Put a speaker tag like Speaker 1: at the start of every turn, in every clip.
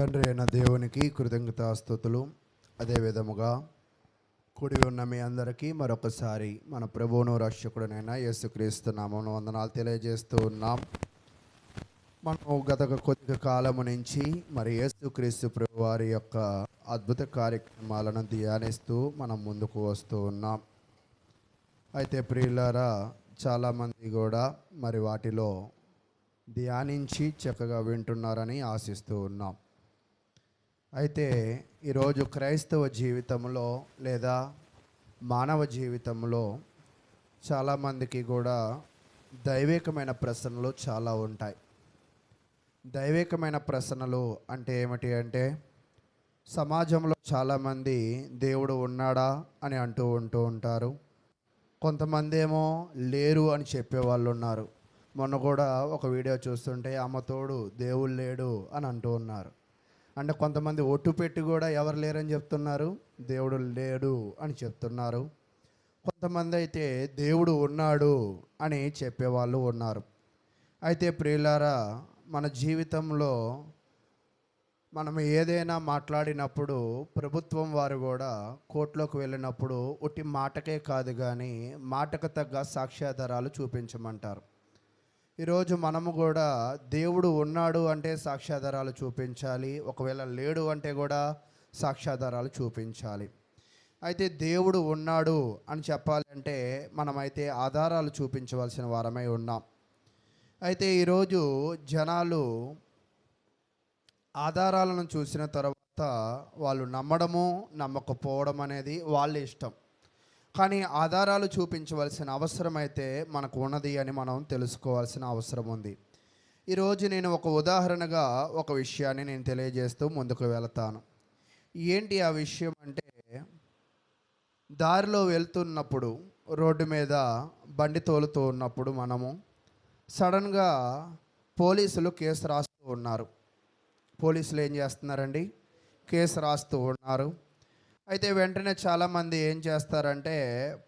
Speaker 1: తండ్రి అయిన దేవునికి కృతజ్ఞతాస్తుతులు. అదే విధముగా కూడి ఉన్న మీ అందరికీ మరొకసారి మన ప్రభువును రక్షకుడునైన యేసుక్రీస్తు నామమున వందనాలు తెలియజేస్తూ ఉన్నాం. మనం గత కొద్ది కాలము నుంచి మరి యేసుక్రీస్తు ప్రభు వారి యొక్క అద్భుత కార్యక్రమాలను ధ్యానిస్తూ మనం ముందుకు వస్తూ ఉన్నాం. అయితే ప్రియులారా, చాలామంది కూడా మరి వాటిలో ధ్యానించి చక్కగా వింటున్నారని ఆశిస్తూ ఉన్నాం. అయితే ఈరోజు క్రైస్తవ జీవితంలో లేదా మానవ జీవితంలో చాలామందికి కూడా దైవికమైన ప్రశ్నలు చాలా ఉంటాయి. దైవికమైన ప్రశ్నలు అంటే ఏమిటి అంటే, సమాజంలో చాలామంది దేవుడు ఉన్నాడా అని ఉంటూ ఉంటారు. కొంతమంది ఏమో లేరు అని చెప్పేవాళ్ళు ఉన్నారు. మొన్న కూడా ఒక వీడియో చూస్తుంటే అమ్మ తోడు దేవుడు లేడు అని అంటూ ఉన్నారు. అంటే కొంతమంది ఒట్టు పెట్టి కూడా ఎవరు లేరని చెప్తున్నారు, దేవుడు లేడు అని చెప్తున్నారు. కొంతమంది అయితే దేవుడు ఉన్నాడు అని చెప్పేవాళ్ళు ఉన్నారు. అయితే ప్రియులారా, మన జీవితంలో మనం ఏదైనా మాట్లాడినప్పుడు ప్రభుత్వం వారు కూడా కోర్టులోకి వెళ్ళినప్పుడు ఒట్టి మాటకే కాదు కానీ మాటకు తగ్గ సాక్ష్యాధారాలు చూపించమంటారు. ఈరోజు మనము కూడా దేవుడు ఉన్నాడు అంటే సాక్ష్యాధారాలు చూపించాలి, ఒకవేళ లేడు అంటే కూడా సాక్ష్యాధారాలు చూపించాలి. అయితే దేవుడు ఉన్నాడు అని చెప్పాలంటే మనమైతే ఆధారాలు చూపించవలసిన వారమై ఉన్నాం. అయితే ఈరోజు జనాలు ఆధారాలను చూసిన తర్వాత వాళ్ళు నమ్మడము నమ్మకపోవడం అనేది వాళ్ళ ఇష్టం. కానీ ఆధారాలు చూపించవలసిన అవసరం అయితే మనకు ఉన్నది అని మనం తెలుసుకోవాల్సిన అవసరం ఉంది. ఈరోజు నేను ఒక ఉదాహరణగా ఒక విషయాన్ని నేను తెలియజేస్తూ ముందుకు వెళతాను. ఏంటి ఆ విషయం అంటే, దారిలో వెళ్తున్నప్పుడు రోడ్డు మీద బండి తోలుతూ ఉన్నప్పుడు మనము సడన్గా పోలీసులు కేసు రాస్తూ ఉన్నారు. పోలీసులు ఏం చేస్తున్నారండి? కేసు రాస్తూ ఉన్నారు. అయితే వెంటనే చాలామంది ఏం చేస్తారంటే,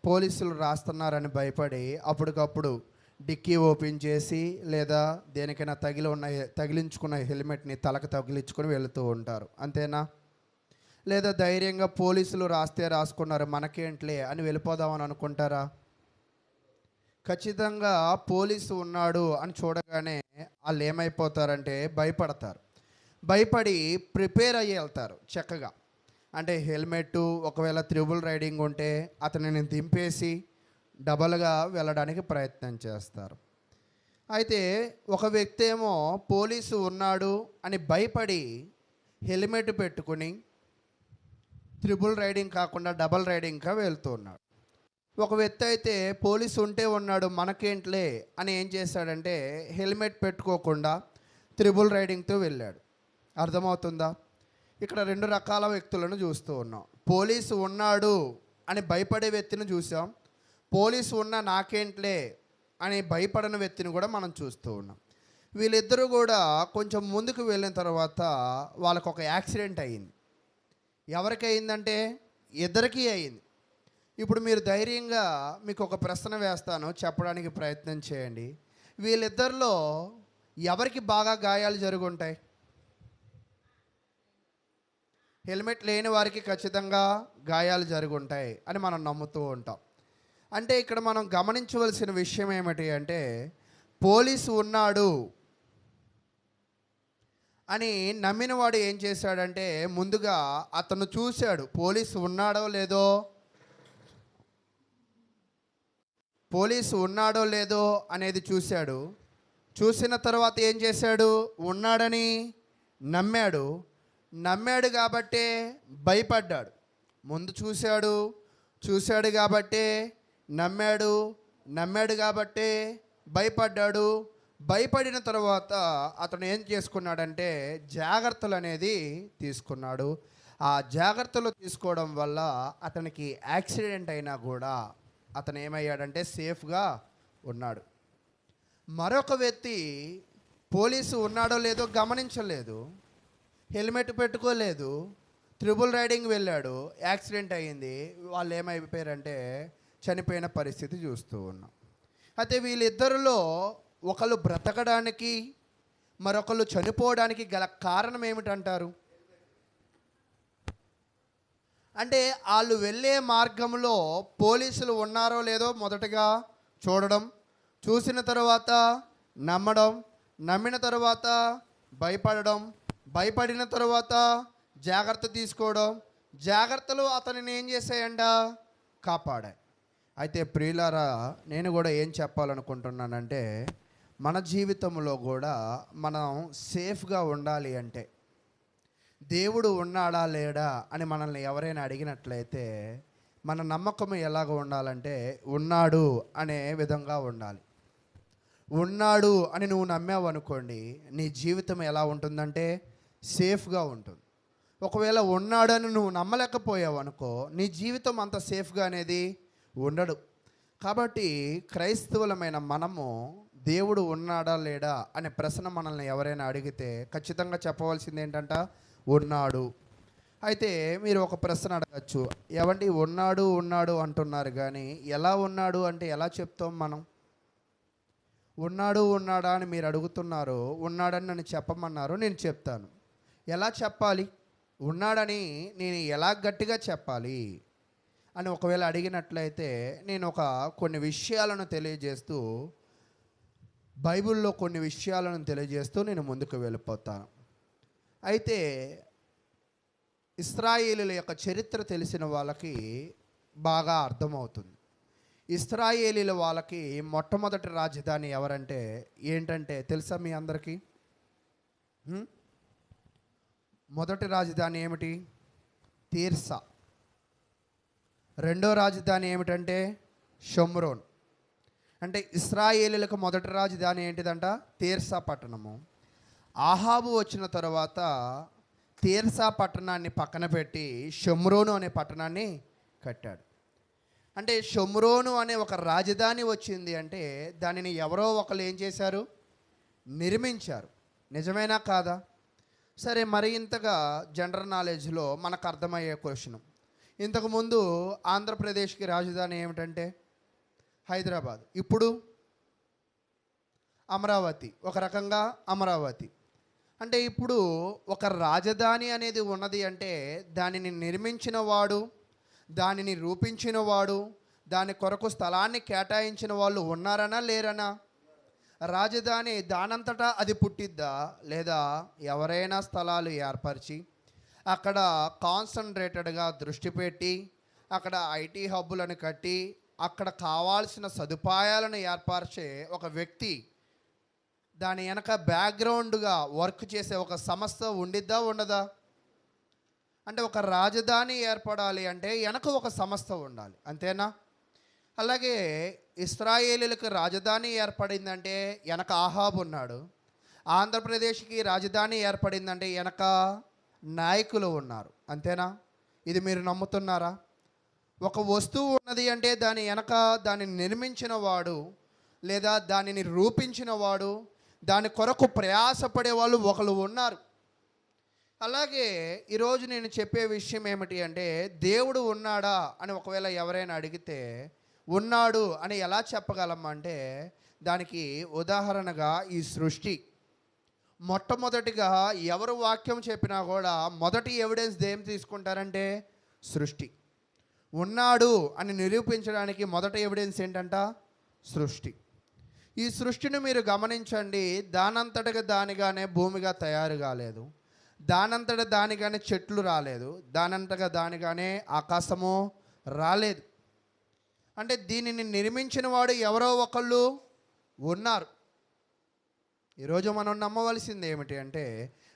Speaker 1: పోలీసులు రాస్తున్నారని భయపడి అప్పటికప్పుడు డిక్కీ ఓపెన్ చేసి లేదా దేనికైనా తగిలించుకున్న హెల్మెట్ని తలకు తగిలించుకొని వెళుతూ ఉంటారు. అంతేనా? లేదా ధైర్యంగా పోలీసులు రాస్తే రాసుకున్నారు మనకేంట్లే అని వెళ్ళిపోదామని అనుకుంటారా? ఖచ్చితంగా పోలీసు ఉన్నాడు అని చూడగానే వాళ్ళు ఏమైపోతారంటే భయపడతారు. భయపడి ప్రిపేర్ అయ్యి వెళ్తారు చక్కగా. అంటే హెల్మెట్, ఒకవేళ త్రిబుల్ రైడింగ్ ఉంటే అతనిని దింపేసి డబల్గా వెళ్ళడానికి ప్రయత్నం చేస్తారు. అయితే ఒక వ్యక్తి ఏమో పోలీసు ఉన్నాడు అని భయపడి హెల్మెట్ పెట్టుకుని త్రిబుల్ రైడింగ్ కాకుండా డబల్ రైడింగ్గా వెళ్తూ ఉన్నాడు. ఒక వ్యక్తి అయితే పోలీసు ఉంటే ఉన్నాడు మనకేంట్లే అని ఏం చేశాడంటే హెల్మెట్ పెట్టుకోకుండా త్రిబుల్ రైడింగ్తో వెళ్ళాడు. అర్థమవుతుందా? ఇక్కడ రెండు రకాల వ్యక్తులను చూస్తూ ఉన్నాం. పోలీసు ఉన్నాడు అని భయపడే వ్యక్తిని చూసాం, పోలీసు ఉన్న నాకేంట్లే అని భయపడని వ్యక్తిని కూడా మనం చూస్తూ ఉన్నాం. వీళ్ళిద్దరూ కూడా కొంచెం ముందుకు వెళ్ళిన తర్వాత వాళ్ళకు ఒక యాక్సిడెంట్ అయ్యింది. ఎవరికి అయిందంటే ఇద్దరికీ అయింది. ఇప్పుడు మీరు ధైర్యంగా మీకు ఒక ప్రశ్న వేస్తాను, చెప్పడానికి ప్రయత్నం చేయండి. వీళ్ళిద్దరిలో ఎవరికి బాగా గాయాలు జరుగుంటాయి? హెల్మెట్ లేని వారికి ఖచ్చితంగా గాయాలు జరుగుంటాయి అని మనం నమ్ముతూ ఉంటాం. అంటే ఇక్కడ మనం గమనించవలసిన విషయం ఏమిటి అంటే, పోలీసు ఉన్నాడు అని నమ్మినవాడు ఏం చేశాడంటే ముందుగా అతను చూశాడు పోలీసు ఉన్నాడో లేదో, పోలీసు ఉన్నాడో లేదో అనేది చూశాడు. చూసిన తర్వాత ఏం చేశాడు? ఉన్నాడని నమ్మాడు కాబట్టే భయపడ్డాడు. ముందు చూశాడు కాబట్టే నమ్మాడు కాబట్టే భయపడ్డాడు. భయపడిన తర్వాత అతను ఏం చేసుకున్నాడంటే జాగ్రత్తలు అనేది తీసుకున్నాడు. ఆ జాగ్రత్తలు తీసుకోవడం వల్ల అతనికి యాక్సిడెంట్ అయినా కూడా అతను ఏమయ్యాడంటే సేఫ్గా ఉన్నాడు. మరొక వ్యక్తి పోలీసు ఉన్నాడో లేదో గమనించలేదు, హెల్మెట్ పెట్టుకోలేదు, త్రిబుల్ రైడింగ్ వెళ్ళాడు, యాక్సిడెంట్ అయ్యింది. వాళ్ళు ఏమైపోయారంటే చనిపోయిన పరిస్థితి చూస్తూ ఉన్నాం. అయితే వీళ్ళిద్దరిలో ఒకళ్ళు బ్రతకడానికి మరొకళ్ళు చనిపోవడానికి గల కారణం ఏమిటంటారు? అంటే వాళ్ళు వెళ్ళే మార్గంలో పోలీసులు ఉన్నారో లేదో మొదటగా చూడడం, చూసిన తర్వాత నమ్మడం, నమ్మిన తర్వాత భయపడడం, భయపడిన తర్వాత జాగ్రత్త తీసుకోవడం, జాగ్రత్తలు అతనిని ఏం చేసాయంట, కాపాడాయి. అయితే ప్రియులారా, నేను కూడా ఏం చెప్పాలనుకుంటున్నానంటే, మన జీవితంలో కూడా మనం సేఫ్గా ఉండాలి అంటే, దేవుడు ఉన్నాడా లేడా అని మనల్ని ఎవరైనా అడిగినట్లయితే మన నమ్మకం ఎలాగ ఉండాలంటే, ఉన్నాడు అనే విధంగా ఉండాలి. ఉన్నాడు అని నువ్వు నమ్మావు అనుకోండి, నీ జీవితం ఎలా ఉంటుందంటే సేఫ్గా ఉంటుంది. ఒకవేళ ఉన్నాడని నువ్వు నమ్మలేకపోయావు అనుకో, నీ జీవితం అంత సేఫ్గా అనేది ఉండడు. కాబట్టి క్రైస్తవులమైన మనము దేవుడు ఉన్నాడా లేడా అనే ప్రశ్న మనల్ని ఎవరైనా అడిగితే ఖచ్చితంగా చెప్పవలసింది ఏంటంట, ఉన్నాడు. అయితే మీరు ఒక ప్రశ్న అడగచ్చు, ఏమండి ఉన్నాడు ఉన్నాడు అంటున్నారు కానీ ఎలా ఉన్నాడు అంటే ఎలా చెప్తాం మనం? ఉన్నాడు ఉన్నాడా అని మీరు అడుగుతున్నారు, ఉన్నాడని నన్ను చెప్పమన్నారు, నేను చెప్తాను. ఎలా చెప్పాలి? ఉన్నాడని నేను ఎలా గట్టిగా చెప్పాలి అని ఒకవేళ అడిగినట్లయితే నేను కొన్ని విషయాలను తెలియజేస్తూ, బైబిల్లో కొన్ని విషయాలను తెలియజేస్తూ నేను ముందుకు వెళ్ళిపోతాను. అయితే ఇశ్రాయేలీయుల యొక్క చరిత్ర తెలిసిన వాళ్ళకి బాగా అర్థమవుతుంది. ఇశ్రాయేలీల వాళ్ళకి మొట్టమొదటి రాజధాని ఎవరంటే ఏంటంటే తెలుసా మీ అందరికీ? మొదటి రాజధాని ఏమిటి? తీర్సా. రెండో రాజధాని ఏమిటంటే షోమ్రోన్. అంటే ఇశ్రాయేలీలకు మొదటి రాజధాని ఏంటిదంట? తీర్సా పట్టణము. ఆహాబు వచ్చిన తర్వాత తీర్సా పట్టణాన్ని పక్కన పెట్టి షోమ్రోను అనే పట్టణాన్ని కట్టాడు. అంటే షోమ్రోను అనే ఒక రాజధాని వచ్చింది అంటే దానిని ఎవరో ఒకరు ఏం చేశారు? నిర్మించారు. నిజమేనా కాదా? సరే, మరి ఇంతగా జనరల్ నాలెడ్జ్లో మనకు అర్థమయ్యే క్వశ్చన్, ఇంతకుముందు ఆంధ్రప్రదేశ్కి రాజధాని ఏమిటంటే హైదరాబాద్, ఇప్పుడు అమరావతి. ఒక రకంగా అమరావతి. అంటే ఇప్పుడు ఒక రాజధాని అనేది ఉన్నది అంటే దానిని నిర్మించిన వాడు, దానిని రూపించిన వాడు, దాని కొరకు స్థలాన్ని కేటాయించిన వాళ్ళు ఉన్నారనా లేరనా? రాజధాని దానంతటా అది పుట్టిద్దా, లేదా ఎవరైనా స్థలాలు ఏర్పరిచి అక్కడ కాన్సన్ట్రేటెడ్గా దృష్టి పెట్టి అక్కడ ఐటీ హబ్బులను కట్టి అక్కడ కావాల్సిన సదుపాయాలను ఏర్పరిచే ఒక వ్యక్తి, దాని వెనక బ్యాక్గ్రౌండ్గా వర్క్ చేసే ఒక సంస్థ ఉండిద్దా ఉండదా? అంటే ఒక రాజధాని ఏర్పడాలి అంటే వెనక ఒక సంస్థ ఉండాలి, అంతేనా? అలాగే ఇశ్రాయేలీలకు రాజధాని ఏర్పడిందంటే వెనక ఆహాబు ఉన్నాడు. ఆంధ్రప్రదేశ్కి రాజధాని ఏర్పడిందంటే వెనక నాయకులు ఉన్నారు, అంతేనా? ఇది మీరు నమ్ముతున్నారా? ఒక వస్తువు ఉన్నది అంటే దాని వెనక దానిని నిర్మించిన వాడు, లేదా దానిని రూపించిన వాడు, దాని కొరకు ప్రయాసపడే వాళ్ళు ఒకరు ఉన్నారు. అలాగే ఈరోజు నేను చెప్పే విషయం ఏమిటి అంటే, దేవుడు ఉన్నాడా అని ఒకవేళ ఎవరైనా అడిగితే ఉన్నాడు అని ఎలా చెప్పగలమంటే దానికి ఉదాహరణగా ఈ సృష్టి. మొట్టమొదటిగా ఎవరు వాక్యం చెప్పినా కూడా మొదటి ఎవిడెన్స్ దేం తీసుకుంటారంటే సృష్టి. ఉన్నాడు అని నిరూపించడానికి మొదటి ఎవిడెన్స్ ఏంటంట? సృష్టి. ఈ సృష్టిని మీరు గమనించండి, దానంతటగా దానిగానే భూమిగా తయారు కాలేదు, దానంతట దానిగానే చెట్లు రాలేదు, దానంతగా దానిగానే ఆకాశము రాలేదు. అంటే దీనిని నిర్మించిన వాడు ఎవరో ఒకళ్ళు ఉన్నారు. ఈరోజు మనం నమ్మవలసింది ఏమిటి అంటే,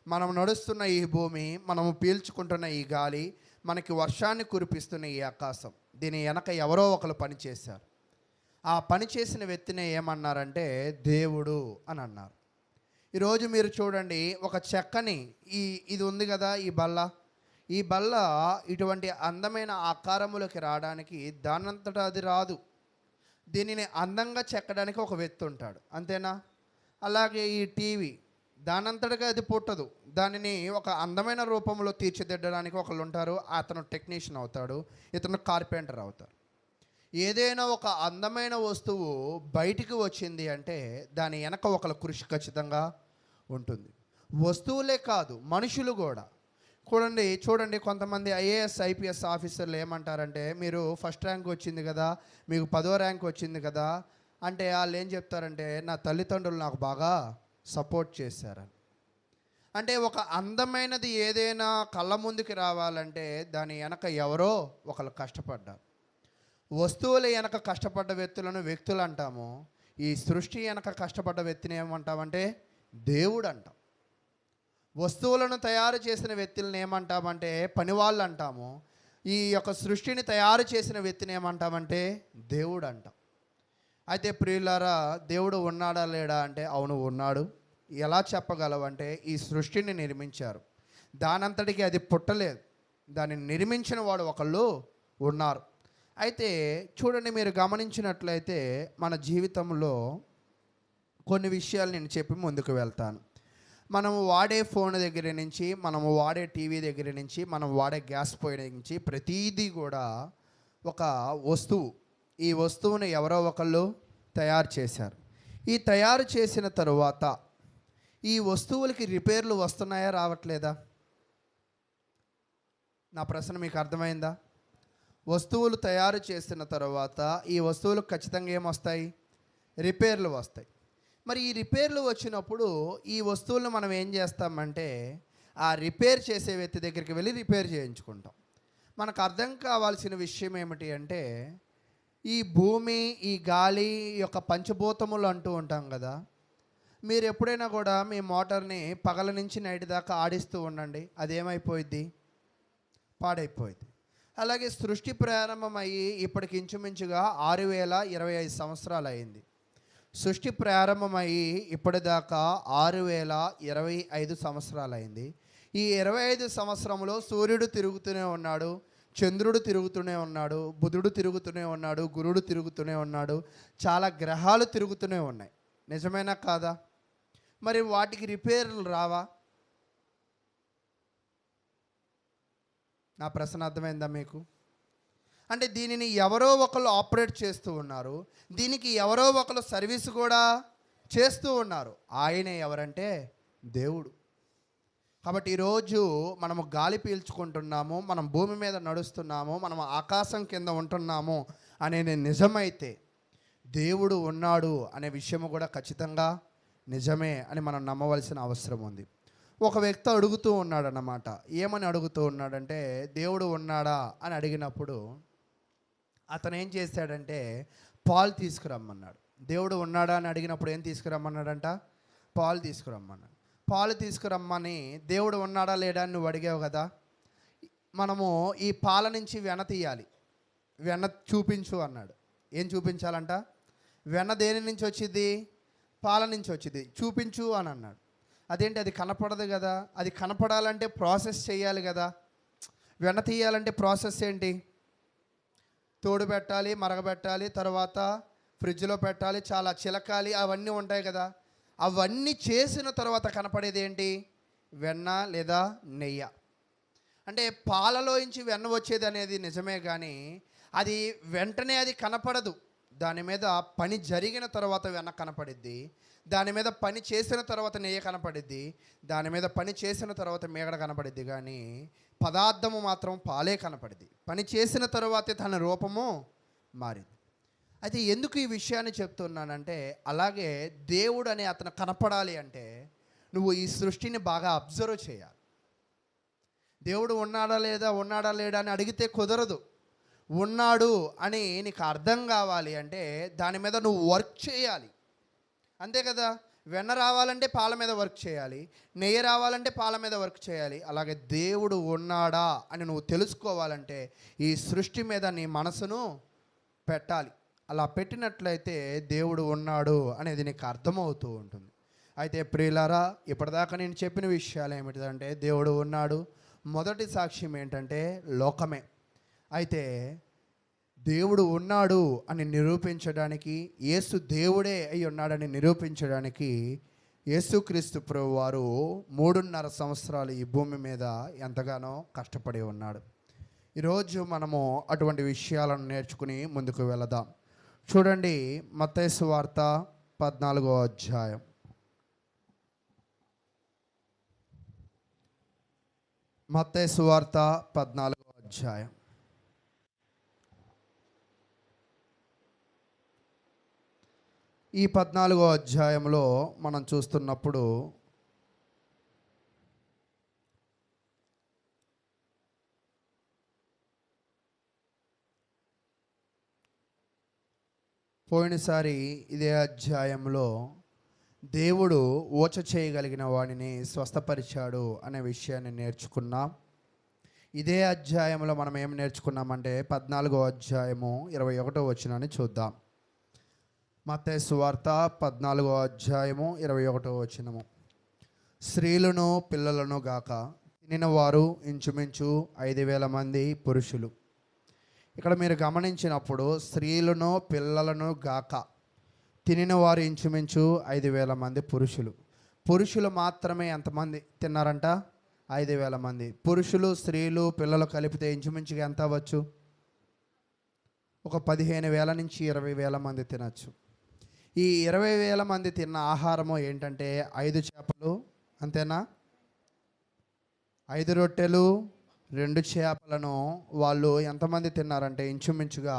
Speaker 1: మనం నడుస్తున్న ఈ భూమి, మనము పీల్చుకుంటున్న ఈ గాలి, మనకి వర్షాన్ని కురిపిస్తున్న ఈ ఆకాశం, దీని వెనక ఎవరో ఒకరు పనిచేశారు. ఆ పని చేసిన వ్యక్తినే ఏమన్నారంటే దేవుడు అని అన్నారు. ఈరోజు మీరు చూడండి, ఒక చెక్కని ఇది ఉంది కదా, ఈ బల్ల ఇటువంటి అందమైన ఆకారములోకి రావడానికి దానంతటా అది రాదు. దీనిని అందంగా చెక్కడానికి ఒక వ్యక్తి ఉంటాడు, అంతేనా? అలాగే ఈ టీవీ దానంతటగా అది పుట్టదు, దానిని ఒక అందమైన రూపంలో తీర్చిదిద్దడానికి ఒకళ్ళు ఉంటారు, అతను టెక్నీషియన్ అవుతాడు, ఇతను కార్పెంటర్ అవుతారు. ఏదైనా ఒక అందమైన వస్తువు బయటికి వచ్చింది అంటే దాని వెనక ఒకళ్ళ కృషి ఖచ్చితంగా ఉంటుంది. వస్తువులే కాదు, మనుషులు కూడా చూడండి కొంతమంది ఐఏఎస్ ఐపీఎస్ ఆఫీసర్లు ఏమంటారంటే, మీరు ఫస్ట్ ర్యాంక్ వచ్చింది కదా, మీకు 10వ ర్యాంక్ వచ్చింది కదా అంటే వాళ్ళు ఏం చెప్తారంటే, నా తల్లిదండ్రులు నాకు బాగా సపోర్ట్ చేశారని. అంటే ఒక అందమైనది ఏదైనా కళ్ళ ముందుకి రావాలంటే దాని వెనక ఎవరో ఒకళ్ళు కష్టపడ్డారు. వస్తువుల వెనక కష్టపడ్డ వ్యక్తులు అంటాము. ఈ సృష్టి వెనక కష్టపడ్డ వ్యక్తిని ఏమంటామంటే దేవుడు అంటాం. వస్తువులను తయారు చేసిన వ్యక్తులను ఏమంటామంటే పనివాళ్ళు అంటాము. ఈ యొక్క సృష్టిని తయారు చేసిన వ్యక్తిని ఏమంటామంటే దేవుడు అంటాం. అయితే ప్రియులారా, దేవుడు ఉన్నాడా లేడా అంటే అవును ఉన్నాడు. ఎలా చెప్పగలవంటే ఈ సృష్టిని నిర్మించారు, దానంతటికి అది పుట్టలేదు, దానిని నిర్మించిన వాడు ఒకళ్ళు ఉన్నారు. అయితే చూడండి, మీరు గమనించినట్లయితే మన జీవితంలో కొన్ని విషయాలు నేను చెప్పి ముందుకు వెళ్తాను. మనము వాడే ఫోన్ దగ్గర నుంచి, మనము వాడే టీవీ దగ్గర నుంచి, మనం వాడే గ్యాస్ పొయ్యి నుంచి ప్రతీదీ కూడా ఒక వస్తువు. ఈ వస్తువును ఎవరో ఒకళ్ళు తయారు చేశారు. ఈ తయారు చేసిన తరువాత ఈ వస్తువులకి రిపేర్లు వస్తున్నాయా రావట్లేదా? నా ప్రశ్న మీకు అర్థమైందా? వస్తువులు తయారు చేసిన తర్వాత ఈ వస్తువులకు ఖచ్చితంగా ఏమొస్తాయి? రిపేర్లు వస్తాయి. మరి ఈ రిపేర్లు వచ్చినప్పుడు ఈ వస్తువులను మనం ఏం చేస్తామంటే ఆ రిపేర్ చేసే వ్యక్తి దగ్గరికి వెళ్ళి రిపేర్ చేయించుకుంటాం. మనకు అర్థం కావాల్సిన విషయం ఏమిటి అంటే, ఈ భూమి, ఈ గాలి యొక్క పంచభూతములు అంటూ ఉంటాం కదా. మీరు ఎప్పుడైనా కూడా మీ మోటార్ని పగల నుంచి నైట్ దాకా ఆడిస్తూ ఉండండి, అదేమైపోయిద్ది? పాడైపోయింది. అలాగే సృష్టి ప్రారంభమయ్యి ఇప్పటికి ఇంచుమించుగా 6025 సంవత్సరాలు అయింది. సృష్టి ప్రారంభమయ్యి ఇప్పటిదాకా 6025 సంవత్సరాలు అయింది. ఈ 25 సంవత్సరంలో సూర్యుడు తిరుగుతూనే ఉన్నాడు, చంద్రుడు తిరుగుతూనే ఉన్నాడు, బుధుడు తిరుగుతూనే ఉన్నాడు, గురుడు తిరుగుతూనే ఉన్నాడు, చాలా గ్రహాలు తిరుగుతూనే ఉన్నాయి. నిజమేనా కాదా? మరి వాటికి రిపేర్లు రావా? నా ప్రశ్న అర్థమైందా మీకు? అంటే దీనిని ఎవరో ఒకళ్ళు ఆపరేట్ చేస్తూ ఉన్నారు, దీనికి ఎవరో ఒకళ్ళు సర్వీస్ కూడా చేస్తూ ఉన్నారు. ఆయనే ఎవరంటే దేవుడు. కాబట్టి ఈరోజు మనము గాలి పీల్చుకుంటున్నాము, మనం భూమి మీద నడుస్తున్నాము, మనం ఆకాశం కింద ఉంటున్నాము అనేది నిజమైతే దేవుడు ఉన్నాడు అనే విషయము కూడా ఖచ్చితంగా నిజమే అని మనం నమ్మవలసిన అవసరం ఉంది. ఒక వ్యక్తి అడుగుతూ ఉన్నాడన్నమాట. ఏమని అడుగుతూ ఉన్నాడంటే, దేవుడు ఉన్నాడా అని అడిగినప్పుడు అతను ఏం చేశాడంటే పాలు తీసుకురమ్మన్నాడు. దేవుడు ఉన్నాడా అని అడిగినప్పుడు ఏం తీసుకురమ్మన్నాడంట? పాలు తీసుకురమ్మన్నాడు. పాలు తీసుకురమ్మని, దేవుడు ఉన్నాడా లేడా అని నువ్వు అడిగావు కదా, మనము ఈ పాల నుంచి వెన్న తీయాలి, వెన్న చూపించు అన్నాడు. ఏం చూపించాలంట? వెన్న దేని నుంచి వచ్చింది? పాల నుంచి వచ్చింది, చూపించు అని అన్నాడు. అదేంటి, అది కనపడదు కదా, అది కనపడాలంటే ప్రాసెస్ చేయాలి కదా. వెన్న తీయాలంటే ప్రాసెస్ ఏంటి? తోడు పెట్టాలి, మరగబెట్టాలి, తర్వాత ఫ్రిడ్జ్లో పెట్టాలి, చాలా చిలకాలి, అవన్నీ ఉంటాయి కదా. అవన్నీ చేసిన తర్వాత కనపడేది ఏంటి? వెన్న లేదా నెయ్యి. అంటే పాలలోంచి వెన్న వచ్చేది అనేది నిజమే, కానీ అది వెంటనే అది కనపడదు. దాని మీద పని జరిగిన తర్వాత వెన్న కనపడిద్ది, దాని మీద పని చేసిన తర్వాత నెయ్యి కనపడిద్ది, దాని మీద పని చేసిన తర్వాత మేగడ కనపడిద్ది, కానీ పదార్థము మాత్రం పాలే కనపడిద్ది. పని చేసిన తర్వాతే తన రూపము మారింది. అయితే ఎందుకు ఈ విషయాన్ని చెప్తున్నానంటే, అలాగే దేవుడు అనే అతను కనపడాలి అంటే నువ్వు ఈ సృష్టిని బాగా అబ్జర్వ్ చేయాలి. దేవుడు ఉన్నాడా లేడా అని అడిగితే కుదరదు. ఉన్నాడు అని నీకు అర్థం కావాలి అంటే దాని మీద నువ్వు వర్క్ చేయాలి, అంతే కదా. వెన్న రావాలంటే పాల మీద వర్క్ చేయాలి, నెయ్యి రావాలంటే పాల మీద వర్క్ చేయాలి. అలాగే దేవుడు ఉన్నాడా అని నువ్వు తెలుసుకోవాలంటే ఈ సృష్టి మీద నీ మనసును పెట్టాలి. అలా పెట్టినట్లయితే దేవుడు ఉన్నాడు అనేది నీకు అర్థమవుతూ ఉంటుంది. అయితే ప్రియులారా, ఇప్పటిదాకా నేను చెప్పిన విషయాలు ఏమిటంటే దేవుడు ఉన్నాడు. మొదటి సాక్ష్యం ఏంటంటే లోకమే. అయితే దేవుడు ఉన్నాడు అని నిరూపించడానికి, యేసు దేవుడే అయి ఉన్నాడని నిరూపించడానికి యేసుక్రీస్తు ప్రభువారు 3.5 సంవత్సరాలు ఈ భూమి మీద ఎంతగానో కష్టపడి ఉన్నాడు. ఈరోజు మనము అటువంటి విషయాలను నేర్చుకుని ముందుకు వెళదాం. చూడండి, మత్తయి సువార్త 14వ అధ్యాయం. మత్తయి సువార్త 14వ అధ్యాయం. ఈ 14వ అధ్యాయంలో మనం చూస్తున్నప్పుడు పోయినసారి ఇదే అధ్యాయంలో దేవుడు ఓచ చేయగలిగిన వాడిని స్వస్థపరిచాడు అనే విషయాన్ని నేర్చుకున్నాం. ఇదే అధ్యాయంలో మనం ఏం నేర్చుకున్నామంటే 14వ అధ్యాయము 21వ వచనాన్ని చూద్దాం. మత్తయి సువార్త 14వ అధ్యాయము 21వ వచనము. స్త్రీలను పిల్లలను గాక తినిన వారు ఇంచుమించు 5,000 మంది పురుషులు. ఇక్కడ మీరు గమనించినప్పుడు స్త్రీలను పిల్లలను గాక తినిన వారు ఇంచుమించు 5,000 మంది పురుషులు. పురుషులు మాత్రమే ఎంతమంది తిన్నారంట? 5,000 మంది. పురుషులు స్త్రీలు పిల్లలు కలిపితే ఇంచుమించుగా ఎంత అవ్వచ్చు? ఒక 15,000 నుంచి 20,000 మంది తినచ్చు. ఈ 20,000 మంది తిన్న ఆహారము ఏంటంటే 5 చేపలు, అంతేనా? 5 రొట్టెలు 2 చేపలను వాళ్ళు ఎంతమంది తిన్నారంటే ఇంచుమించుగా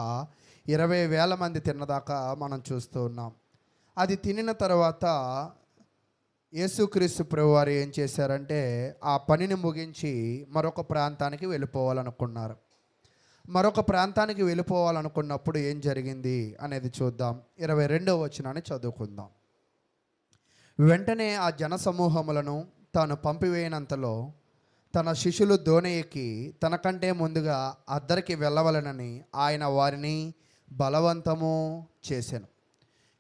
Speaker 1: 20,000 మంది తిన్నదాకా మనం చూస్తూ ఉన్నాం. అది తినిన తర్వాత యేసుక్రీస్తు ప్రభువారు ఏం చేశారంటే ఆ పనిని ముగించి మరొక ప్రాంతానికి వెళ్ళిపోవాలనుకున్నారు. మరొక ప్రాంతానికి వెళ్ళిపోవాలనుకున్నప్పుడు ఏం జరిగింది అనేది చూద్దాం. 22వ వచనాన్ని చదువుకుందాం. వెంటనే ఆ జన సమూహములను తాను పంపివేయనంతలో తన శిష్యులు దోణి ఎక్కి తనకంటే ముందుగా అద్దరికి వెళ్ళవలనని ఆయన వారిని బలవంతము చేసెను.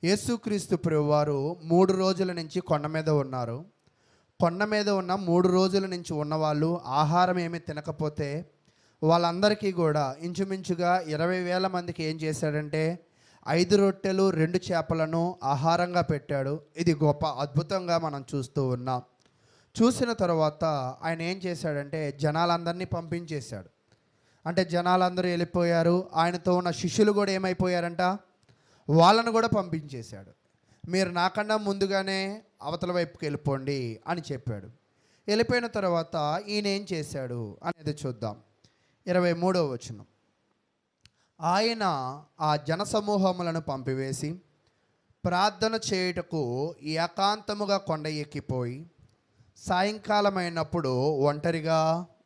Speaker 1: యేసుక్రీస్తు ప్రభువారు 3 రోజుల నుంచి కొండ మీద ఉన్నారు. కొండ మీద ఉన్న 3 రోజుల నుంచి ఉన్నవాళ్ళు ఆహారం ఏమీ తినకపోతే వాళ్ళందరికీ కూడా ఇంచుమించుగా 20,000 మందికి ఏం చేశాడంటే 5 రొట్టెలు 2 చేపలను ఆహారంగా పెట్టాడు. ఇది గొప్ప అద్భుతంగా మనం చూస్తూ ఉన్నాం. చూసిన తర్వాత ఆయన ఏం చేశాడంటే జనాలందరినీ పంపించేశాడు. అంటే జనాలందరూ వెళ్ళిపోయారు. ఆయనతో ఉన్న శిష్యులు కూడా ఏమైపోయారంట? వాళ్ళను కూడా పంపించేశాడు. మీరు నాకన్నా ముందుగానే అవతల వైపుకి వెళ్ళిపోండి అని చెప్పాడు. వెళ్ళిపోయిన తర్వాత ఈయన ఏం చేశాడు అనేది చూద్దాం. 23వ వచనం. ఆయన ఆ జనసమూహములను పంపివేసి ప్రార్థన చేయుటకు ఏకాంతముగా కొండ ఎక్కిపోయి సాయంకాలమైనప్పుడు ఒంటరిగా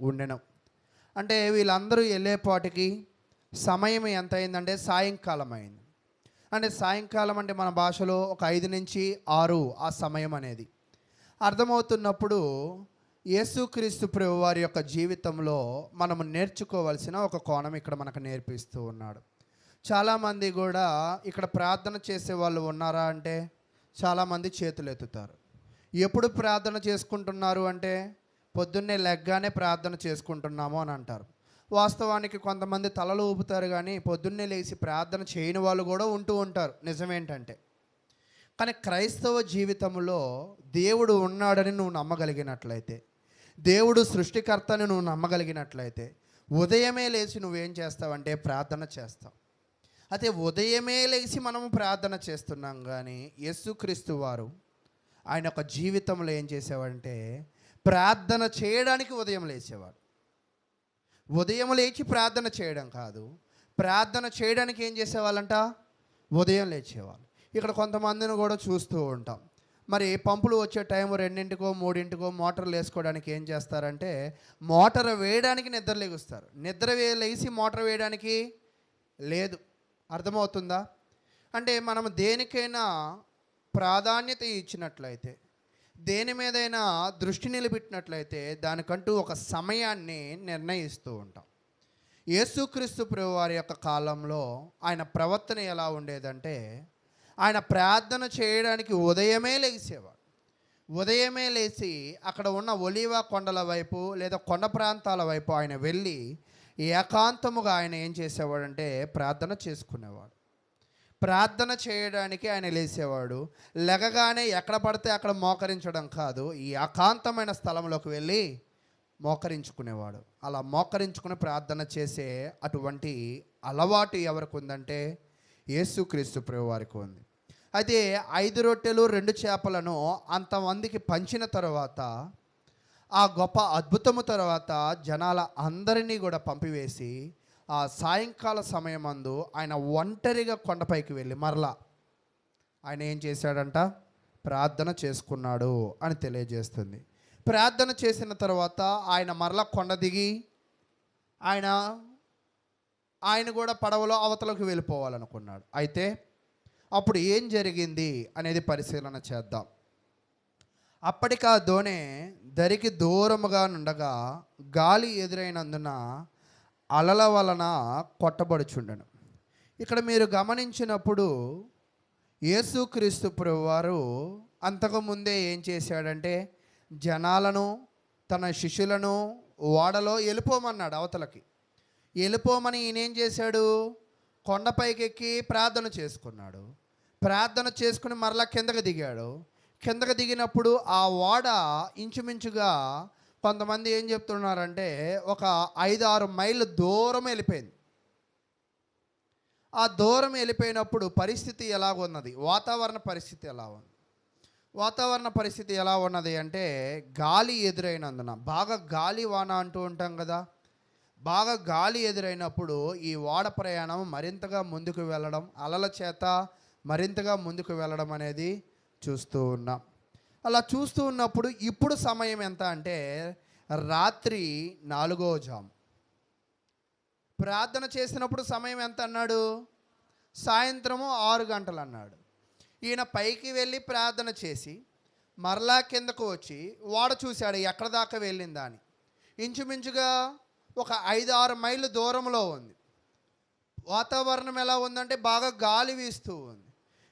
Speaker 1: ఉండెను. అంటే వీళ్ళందరూ వెళ్ళేపాటికి సమయం ఎంత అయిందంటే సాయంకాలం అయింది. అంటే సాయంకాలం అంటే మన భాషలో ఒక 5 నుంచి 6 ఆ సమయం అనేది అర్థమవుతున్నప్పుడు యేసుక్రీస్తు ప్రభు వారి యొక్క జీవితంలో మనము నేర్చుకోవాల్సిన ఒక కోణం ఇక్కడ మనకు నేర్పిస్తూ ఉన్నాడు. చాలామంది కూడా ఇక్కడ ప్రార్థన చేసే వాళ్ళు ఉన్నారా అంటే చాలామంది చేతులు ఎత్తుతారు. ఎప్పుడు ప్రార్థన చేసుకుంటున్నారు అంటే పొద్దున్నే లెగ్గానే ప్రార్థన చేసుకుంటున్నాము అని అంటారు. వాస్తవానికి కొంతమంది తలలు ఊపుతారు, కానీ పొద్దున్నే లేచి ప్రార్థన చేయని వాళ్ళు కూడా ఉంటూ ఉంటారు. నిజమేంటంటే కానీ క్రైస్తవ జీవితంలో దేవుడు ఉన్నాడని నువ్వు నమ్మగలిగినట్లయితే, దేవుడు సృష్టికర్తని నువ్వు నమ్మగలిగినట్లయితే ఉదయమే లేచి నువ్వేం చేస్తావంటే ప్రార్థన చేస్తావు. అయితే ఉదయమే లేచి మనము ప్రార్థన చేస్తున్నాం, కానీ యేసుక్రీస్తు వారు ఆయన యొక్క జీవితంలో ఏం చేసేవాడంటే ప్రార్థన చేయడానికి ఉదయం లేచేవాడు. ఉదయం లేచి ప్రార్థన చేయడం కాదు, ప్రార్థన చేయడానికి ఏం చేసేవాళ్ళంట? ఉదయం లేచేవాళ్ళు. ఇక్కడ కొంతమందిని కూడా చూస్తూ ఉంటాం. మరి పంపులు వచ్చే టైం 2కో 3కో మోటార్లు వేసుకోవడానికి ఏం చేస్తారంటే మోటార్ వేయడానికి నిద్ర లేగుస్తారు. లేచి మోటార్ వేయడానికి లేదు. అర్థమవుతుందా? అంటే మనం దేనికైనా ప్రాధాన్యత ఇచ్చినట్లయితే, దేని మీదైనా దృష్టి నిలబెట్టినట్లయితే దానికంటూ ఒక సమయాన్ని నిర్ణయిస్తూ ఉంటాం. యేసుక్రీస్తు ప్రభువారి యొక్క కాలంలో ఆయన ప్రవర్తన ఎలా ఉండేదంటే ఆయన ప్రార్థన చేయడానికి ఉదయమే లేచేవాడు. ఉదయమే లేచి అక్కడ ఉన్న ఒలీవ కొండల వైపు లేదా కొండ ప్రాంతాల వైపు ఆయన వెళ్ళి ఏకాంతముగా ఆయన ఏం చేసేవాడంటే ప్రార్థన చేసుకునేవాడు. ప్రార్థన చేయడానికి ఆయన లేచేవాడు. లెగగానే ఎక్కడ పడితే అక్కడ మోకరించడం కాదు, ఈ ఏకాంతమైన స్థలంలోకి వెళ్ళి మోకరించుకునేవాడు. అలా మోకరించుకుని ప్రార్థన చేసే అటువంటి అలవాటు ఎవరికి ఉందంటే యేసుక్రీస్తు ప్రభువారికి ఉంది. అయితే 5 రొట్టెలు 2 చేపలను అంతమందికి పంచిన తర్వాత ఆ గొప్ప అద్భుతము తర్వాత జనాల అందరినీ కూడా పంపివేసి ఆ సాయంకాల సమయమందు ఆయన ఒంటరిగా కొండపైకి వెళ్ళి మరలా ఆయన ఏం చేశాడంట, ప్రార్థన చేసుకున్నాడు అని తెలియజేస్తుంది. ప్రార్థన చేసిన తర్వాత ఆయన మరలా కొండ దిగి ఆయన ఆయన కూడా పడవలో అవతలకు వెళ్ళిపోవాలనుకున్నాడు. అయితే అప్పుడు ఏం జరిగింది అనేది పరిశీలన చేద్దాం. అప్పటికి ఆ దోణి దరికి దూరముగా నుండగా గాలి ఎదురైనందున అలల వలన కొట్టబడుచుండెను. ఇక్కడ మీరు గమనించినప్పుడు యేసుక్రీస్తు ప్రభువారు అంతకుముందే ఏం చేశాడంటే జనాలను తన శిష్యులను ఓడలో వెళ్ళిపోమన్నాడు అవతలకి. వెళ్ళిపోమని ఈయన ఏం చేశాడు, కొండపైకి ఎక్కి ప్రార్థన చేసుకున్నాడు. ప్రార్థన చేసుకుని మరలా కిందకి దిగాడు. కిందకి దిగినప్పుడు ఆ ఓడ ఇంచుమించుగా కొంతమంది ఏం చెప్తున్నారంటే ఒక 5-6 మైళ్ళు దూరం వెళ్ళిపోయింది. ఆ దూరం వెళ్ళిపోయినప్పుడు పరిస్థితి ఎలాగున్నది, వాతావరణ పరిస్థితి ఎలా ఉంది? వాతావరణ పరిస్థితి ఎలా ఉన్నది అంటే గాలి ఎదురైనందున, బాగా గాలి వాన అంటూ ఉంటాం కదా, బాగా గాలి ఎదురైనప్పుడు ఈ ఓడ ప్రయాణం మరింతగా ముందుకు వెళ్ళడం, అలల చేత మరింతగా ముందుకు వెళ్ళడం అనేది చూస్తూ ఉన్నాం. అలా చూస్తూ ఉన్నప్పుడు ఇప్పుడు సమయం ఎంత అంటే రాత్రి 4వ జాము. ప్రార్థన చేసినప్పుడు సమయం ఎంత అన్నాడు, సాయంత్రము 6 గంటలు అన్నాడు. ఈయన పైకి వెళ్ళి ప్రార్థన చేసి మరలా కిందకు వచ్చి ఓడ చూశాడు ఎక్కడ దాకా వెళ్ళిందా అని. ఇంచుమించుగా ఒక 5-6 మైళ్ళు దూరంలో ఉంది. వాతావరణం ఎలా ఉందంటే బాగా గాలి వీస్తూ ఉంది.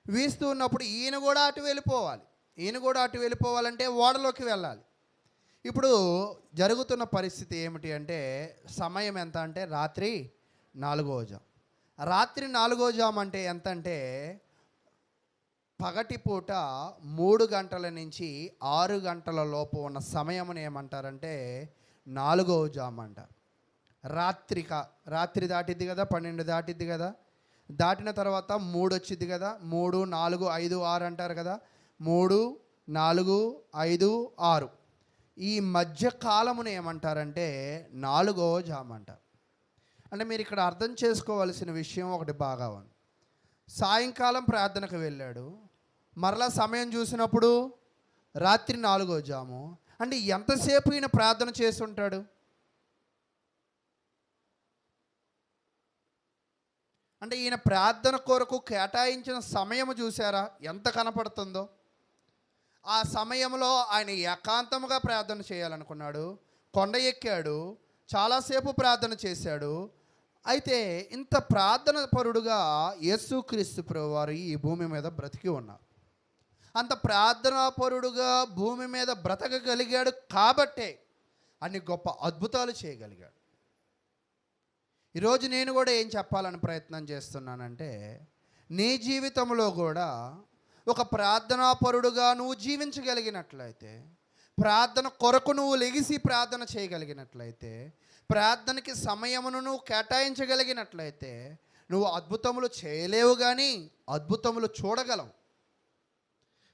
Speaker 1: వీస్తూ ఉన్నప్పుడు ఈయన కూడా అటు వెళ్ళిపోవాలి. ఈయన కూడా అటు వెళ్ళిపోవాలంటే ఓడలోకి వెళ్ళాలి. ఇప్పుడు జరుగుతున్న పరిస్థితి ఏమిటి అంటే సమయం ఎంత అంటే రాత్రి 4వ జాము. రాత్రి 4వ జాము అంటే ఎంత అంటే పగటిపూట 3 గంటల నుంచి 6 గంటల లోపు ఉన్న సమయమును ఏమంటారంటే 4వ జాము అంటారు. రాత్రి దాటిద్ది కదా, 12 దాటిద్ది కదా, దాటిన తర్వాత 3 వచ్చింది కదా, 3, 4, 5, 6 అంటారు కదా, 3, 4, 5, 6 ఈ మధ్య కాలమును ఏమంటారంటే 4వ జాము అంటారు. అంటే మీరు ఇక్కడ అర్థం చేసుకోవాల్సిన విషయం ఒకటి బాగా ఉంది. సాయంకాలం ప్రార్థనకు వెళ్ళాడు, మరలా సమయం చూసినప్పుడు రాత్రి 4వ జాము. అంటే ఎంతసేపు ఈయన ప్రార్థన చేసి ఉంటాడు? అంటే ఈయన ప్రార్థన కొరకు కేటాయించిన సమయము చూసారా ఎంత కనపడుతుందో? ఆ సమయంలో ఆయన ఏకాంతముగా ప్రార్థన చేయాలనుకున్నాడు, కొండ ఎక్కాడు, చాలాసేపు ప్రార్థన చేశాడు. అయితే ఇంత ప్రార్థన పరుడుగా యేసుక్రీస్తు ప్రభువారు ఈ భూమి మీద బ్రతికి ఉన్నారు. అంత ప్రార్థనా పరుడుగా భూమి మీద బ్రతకగలిగాడు కాబట్టే అన్ని గొప్ప అద్భుతాలు చేయగలిగాడు. ఈరోజు నేను కూడా ఏం చెప్పాలని ప్రయత్నం చేస్తున్నానంటే నీ జీవితంలో కూడా ఒక ప్రార్థనా పరుడుగా నువ్వు జీవించగలిగినట్లయితే, ప్రార్థన కొరకు నువ్వు లెగిసి ప్రార్థన చేయగలిగినట్లయితే, ప్రార్థనకి సమయమును నువ్వు కేటాయించగలిగినట్లయితే నువ్వు అద్భుతములు చేయలేవు కానీ అద్భుతములు చూడగలవు.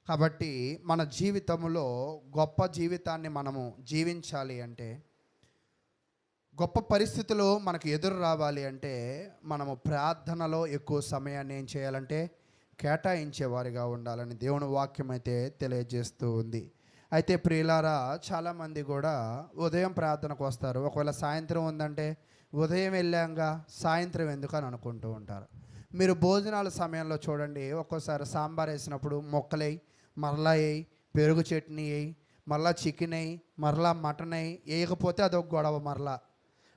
Speaker 1: కాబట్టి మన జీవితంలో గొప్ప జీవితాన్ని మనము జీవించాలి అంటే, గొప్ప పరిస్థితులు మనకు ఎదురు రావాలి అంటే మనము ప్రార్థనలో ఎక్కువ సమయాన్ని ఏం చేయాలంటే కేటాయించేవారిగా ఉండాలని దేవుని వాక్యం అయితే తెలియజేస్తూ ఉంది. అయితే ప్రియులారా, చాలామంది కూడా ఉదయం ప్రార్థనకు వస్తారు, ఒకవేళ సాయంత్రం ఉందంటే ఉదయం వెళ్ళాక సాయంత్రం ఎందుకు అని అనుకుంటూ ఉంటారు. మీరు భోజనాల సమయంలో చూడండి, ఒక్కోసారి సాంబార్ వేసినప్పుడు మొక్కలై, మరలా వేయి, పెరుగు చట్నీ వేయి, మరలా చికెన్ వేయి, మరలా మటన్ వేయి, వేయకపోతే అదొక గొడవ. మరలా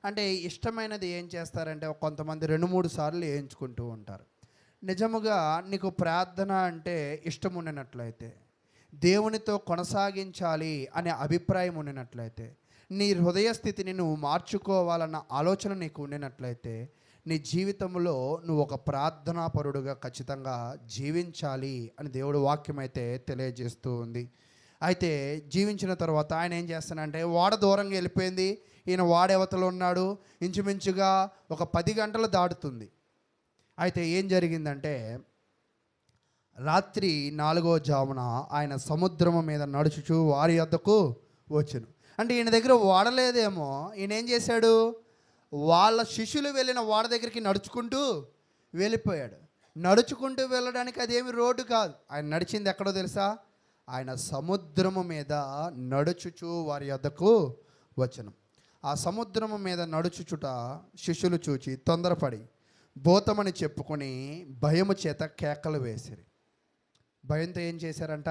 Speaker 1: అంటే ఇష్టమైనది ఏం చేస్తారంటే కొంతమంది 2-3 సార్లు వేయించుకుంటూ ఉంటారు. నిజముగా నీకు ప్రార్థన అంటే ఇష్టం ఉండినట్లయితే, దేవునితో కొనసాగించాలి అనే అభిప్రాయం ఉండినట్లయితే, నీ హృదయ స్థితిని నువ్వు మార్చుకోవాలన్న ఆలోచన నీకు ఉండినట్లయితే, నీ జీవితంలో నువ్వు ఒక ప్రార్థనాపరుడుగా ఖచ్చితంగా జీవించాలి అని దేవుడు వాక్యం అయితే తెలియజేస్తూ ఉంది. అయితే జీవించిన తర్వాత ఆయన ఏం చేస్తానంటే ఓడ దూరంగా వెళ్ళిపోయింది, ఈయన వాడేవతలో ఉన్నాడు. ఇంచుమించుగా ఒక 10 గంటలు దాటుతుంది. అయితే ఏం జరిగిందంటే రాత్రి 4వ జామున ఆయన సముద్రము మీద నడుచుచు వారి వద్దకు వచ్చెను. అంటే ఈయన దగ్గర ఓడలేదేమో, ఈయన ఏం చేశాడు, వాళ్ళ శిష్యులు వెళ్ళిన ఓడ దగ్గరికి నడుచుకుంటూ వెళ్ళిపోయాడు. నడుచుకుంటూ వెళ్ళడానికి అదేమి రోడ్డు కాదు, ఆయన నడిచింది ఎక్కడో తెలుసా, ఆయన సముద్రము మీద నడుచుచు వారి యొద్దకు వచ్చెను. ఆ సముద్రము మీద నడుచుచుట శిష్యులు చూచి తొందరపడి భూతమని చెప్పుకొని భయము చేత కేకలు వేసిరి. భయంతో ఏం చేశారంట?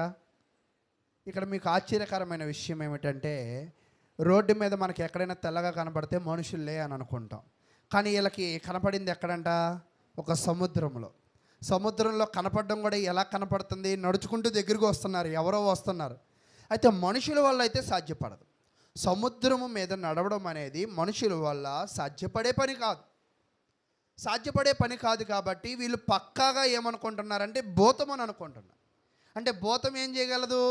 Speaker 1: ఇక్కడ మీకు ఆశ్చర్యకరమైన విషయం ఏమిటంటే, రోడ్డు మీద మనకి ఎక్కడైనా తెల్లగా కనపడితే మనుషుల్లే అని అనుకుంటాం. కానీ వీళ్ళకి కనపడింది ఎక్కడంట? ఒక సముద్రంలో. సముద్రంలో కనపడడం కూడా ఎలా కనపడుతుంది? నడుచుకుంటూ దగ్గరికి వస్తున్నారు, ఎవరో వస్తున్నారు. అయితే మనుషుల వల్ల అయితే సాధ్యపడదు. సముద్రము మీద నడవడం అనేది మనుషుల వల్ల సాధ్యపడే పని కాదు. కాబట్టి వీళ్ళు పక్కాగా ఏమనుకుంటున్నారంటే భూతం అని అనుకుంటున్నారు. అంటే భూతం ఏం చేయగలదు?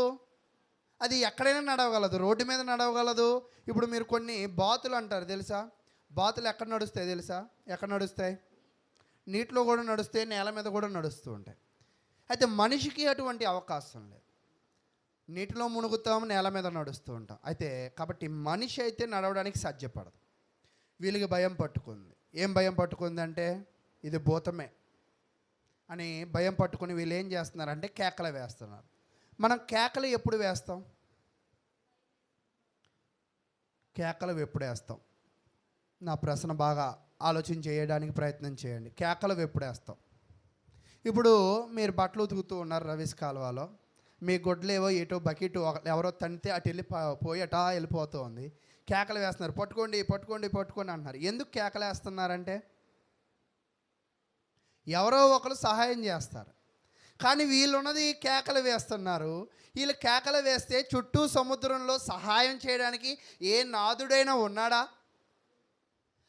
Speaker 1: అది ఎక్కడైనా నడవగలదు, రోడ్డు మీద నడవగలదు. ఇప్పుడు మీరు కొన్ని బాతులు అంటారు తెలుసా? బాతులు ఎక్కడ నడుస్తాయి తెలుసా? ఎక్కడ నడుస్తాయి? నీటిలో కూడా నడుస్తాయి, నేల మీద కూడా నడుస్తూ ఉంటాయి. అయితే మనిషికి అటువంటి అవకాశం లేదు. నీటిలో మునుగుతాం, నేల మీద నడుస్తూ ఉంటాం. అయితే కాబట్టి మనిషి అయితే నడవడానికి సాధ్యపడదు. వీళ్ళకి భయం పట్టుకుంది. ఏం భయం పట్టుకుందంటే ఇది భూతమే అని భయం పట్టుకుని వీళ్ళు ఏం చేస్తున్నారంటే కేకలు వేస్తున్నారు. మనం కేకలు ఎప్పుడు వేస్తాం? కేకలు ఎప్పుడు వేస్తాం? నా ప్రశ్న బాగా ఆలోచన చేయడానికి ప్రయత్నం చేయండి. కేకలు ఎప్పుడు వేస్తాం? ఇప్పుడు మీరు బట్టలు ఉతుకుతూ ఉన్నారు రవీస్ కాలువలో, మీ గొడ్లేవో ఎటో బకెట్ ఎవరో తంతే అటు పోయి అటా వెళ్ళిపోతూ ఉంది. కేకలు వేస్తున్నారు, పట్టుకోండి పట్టుకోండి పట్టుకోండి అంటున్నారు. ఎందుకు కేకలు వేస్తున్నారంటే ఎవరో ఒకరు సహాయం చేస్తారు. కానీ వీళ్ళున్నది కేకలు వేస్తున్నారు. వీళ్ళు కేకలు వేస్తే చుట్టూ సముద్రంలో సహాయం చేయడానికి ఏ నాదుడైనా ఉన్నాడా?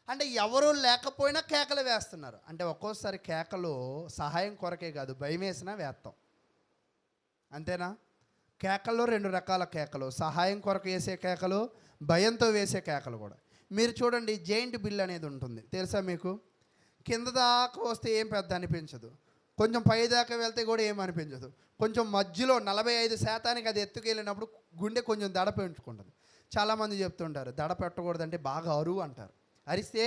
Speaker 1: అంటే ఎవరూ లేకపోయినా కేకలు వేస్తున్నారు. అంటే ఒక్కోసారి కేకలు సహాయం కొరకే కాదు, భయం వేసినా వేస్తాం. అంతేనా? కేకల్లో రెండు రకాల కేకలు, సహాయం కొరకు వేసే కేకలు, భయంతో వేసే కేకలు కూడా. మీరు చూడండి, జైంట్ బిల్ అనేది ఉంటుంది తెలుసా మీకు? కింద దాకా వస్తే ఏం పెద్ద అనిపించదు, కొంచెం పై దాకా వెళ్తే కూడా ఏం అనిపించదు. కొంచెం మధ్యలో 45% అది ఎత్తుకెళ్ళినప్పుడు గుండె కొంచెం దడ పెంచుకుంటుంది. చాలామంది చెప్తుంటారు దడ పెట్టకూడదంటే బాగా అరువు అంటారు. అరిస్తే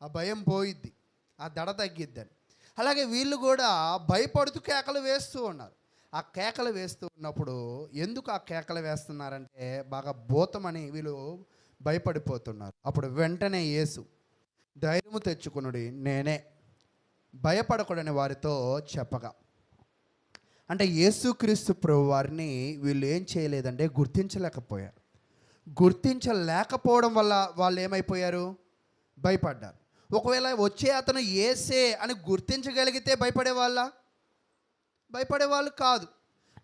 Speaker 1: ఆ భయం పోయిద్ది, ఆ దడ తగ్గిద్దని. అలాగే వీళ్ళు కూడా భయపడుతూ కేకలు వేస్తూ ఉన్నారు. ఆ కేకలు వేస్తూ ఉన్నప్పుడు ఎందుకు ఆ కేకలు వేస్తున్నారంటే బాగా భూతమని వీళ్ళు భయపడిపోతున్నారు. అప్పుడు వెంటనే యేసు ధైర్యము తెచ్చుకునుడి, నేనే, భయపడకూడని వారితో చెప్పగా. అంటే యేసుక్రీస్తు ప్రభు వారిని వీళ్ళు ఏం చేయలేదంటే గుర్తించలేకపోయారు. గుర్తించలేకపోవడం వల్ల వాళ్ళు ఏమైపోయారు? భయపడ్డారు. ఒకవేళ వచ్చే అతను యేసే అని గుర్తించగలిగితే భయపడేవాళ్ళు కాదు.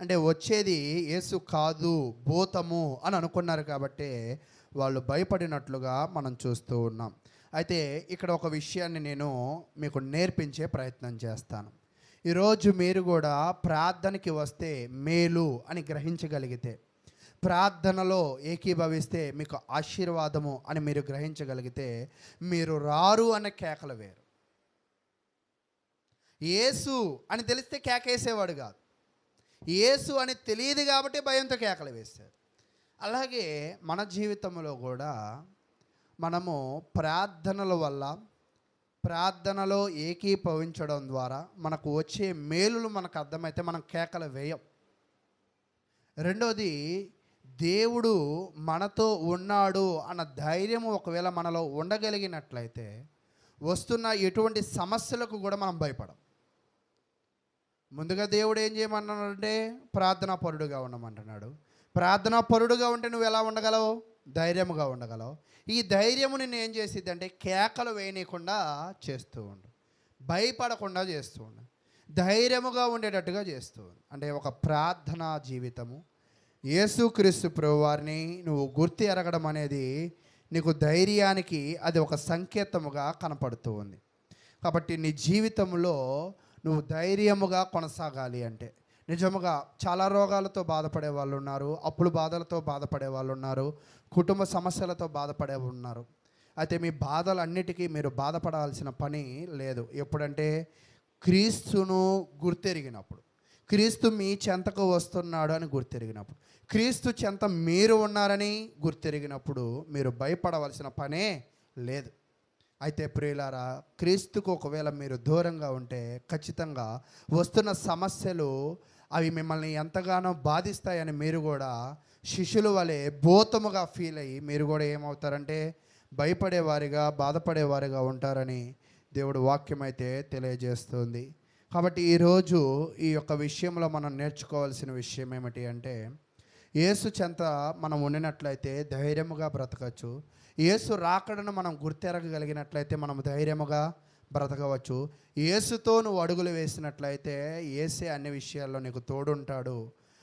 Speaker 1: అంటే వచ్చేది యేసు కాదు, భూతము అని అనుకున్నారు కాబట్టి వాళ్ళు భయపడినట్లుగా మనం చూస్తూ ఉన్నాం. అయితే ఇక్కడ ఒక విషయాన్ని నేను మీకు నేర్పించే ప్రయత్నం చేస్తాను. ఈరోజు మీరు కూడా ప్రార్థనకి వస్తే మేలు అని గ్రహించగలిగితే, ప్రార్థనలో ఏకీభవిస్తే మీకు ఆశీర్వాదము అని మీరు గ్రహించగలిగితే, మీరు రారు అనే కేకలు వేరు. యేసు అని తెలిస్తే కేకేసేవాడు కాదు, యేసు అని తెలియదు కాబట్టి భయంతో కేకలు వేశారు. అలాగే మన జీవితంలో కూడా మనము ప్రార్థనల వల్ల, ప్రార్థనలో ఏకీభవించడం ద్వారా మనకు వచ్చే మేలులు మనకు అర్థమైతే మనం కేకలు వేయం. రెండోది, దేవుడు మనతో ఉన్నాడు అన్న ధైర్యము ఒకవేళ మనలో ఉండగలిగినట్లయితే వస్తున్న ఎటువంటి సమస్యలకు కూడా మనం భయపడం. ముందుగా దేవుడు ఏం చేయమన్నాడంటే ప్రార్థనాపరుడుగా ఉండమంటున్నాడు. ప్రార్థనాపరుడుగా ఉంటే నువ్వు ఎలా ఉండగలవు? ధైర్యముగా ఉండగలవు. ఈ ధైర్యము నిన్ను ఏం చేసిద్ది అంటే కేకలు వేయనీయకుండా చేస్తూ ఉండు, భయపడకుండా చేస్తూ ఉండు, ధైర్యముగా ఉండేటట్టుగా చేస్తూ ఉండు. అంటే ఒక ప్రార్థనా జీవితము, యేసుక్రీస్తు ప్రభువారిని నువ్వు గుర్తు ఎరగడం అనేది నీకు ధైర్యానికి అది ఒక సంకేతముగా కనపడుతూ ఉంది. కాబట్టి నీ జీవితంలో నువ్వు ధైర్యముగా కొనసాగాలి అంటే, నిజముగా చాలా రోగాలతో బాధపడే వాళ్ళు ఉన్నారు, అప్పుల బాధలతో బాధపడే వాళ్ళు ఉన్నారు, కుటుంబ సమస్యలతో బాధపడే ఉన్నారు. అయితే మీ బాధలన్నిటికీ మీరు బాధపడాల్సిన పని లేదు. ఎప్పుడంటే క్రీస్తును గుర్తెరిగినప్పుడు. క్రీస్తు మీ చెంతకు వస్తున్నాడు అని గుర్తెరిగినప్పుడు, క్రీస్తు చెంత మీరు ఉన్నారని గుర్తెరిగినప్పుడు మీరు భయపడవలసిన పనే లేదు. అయితే ప్రియులారా, క్రీస్తుకు ఒకవేళ మీరు దూరంగా ఉంటే ఖచ్చితంగా వస్తున్న సమస్యలు అవి మిమ్మల్ని ఎంతగానో బాధిస్తాయని మీరు కూడా శిష్యుల వలె భూతముగా ఫీల్ అయ్యి మీరు కూడా ఏమవుతారంటే భయపడేవారిగా, బాధపడేవారిగా ఉంటారని దేవుడు వాక్యం అయితే తెలియజేస్తుంది. కాబట్టి ఈరోజు ఈ యొక్క విషయంలో మనం నేర్చుకోవాల్సిన విషయం ఏమిటి అంటే, యేసు చెంత మనం ఉండినట్లయితే ధైర్యముగా బ్రతకచ్చు. యేసు రాకడను మనం గుర్తెరగగలిగినట్లయితే మనం ధైర్యముగా బ్రతకవచ్చు. యేసుతో నువ్వు అడుగులు వేసినట్లయితే యేసే అన్ని విషయాల్లో నీకు తోడుంటాడు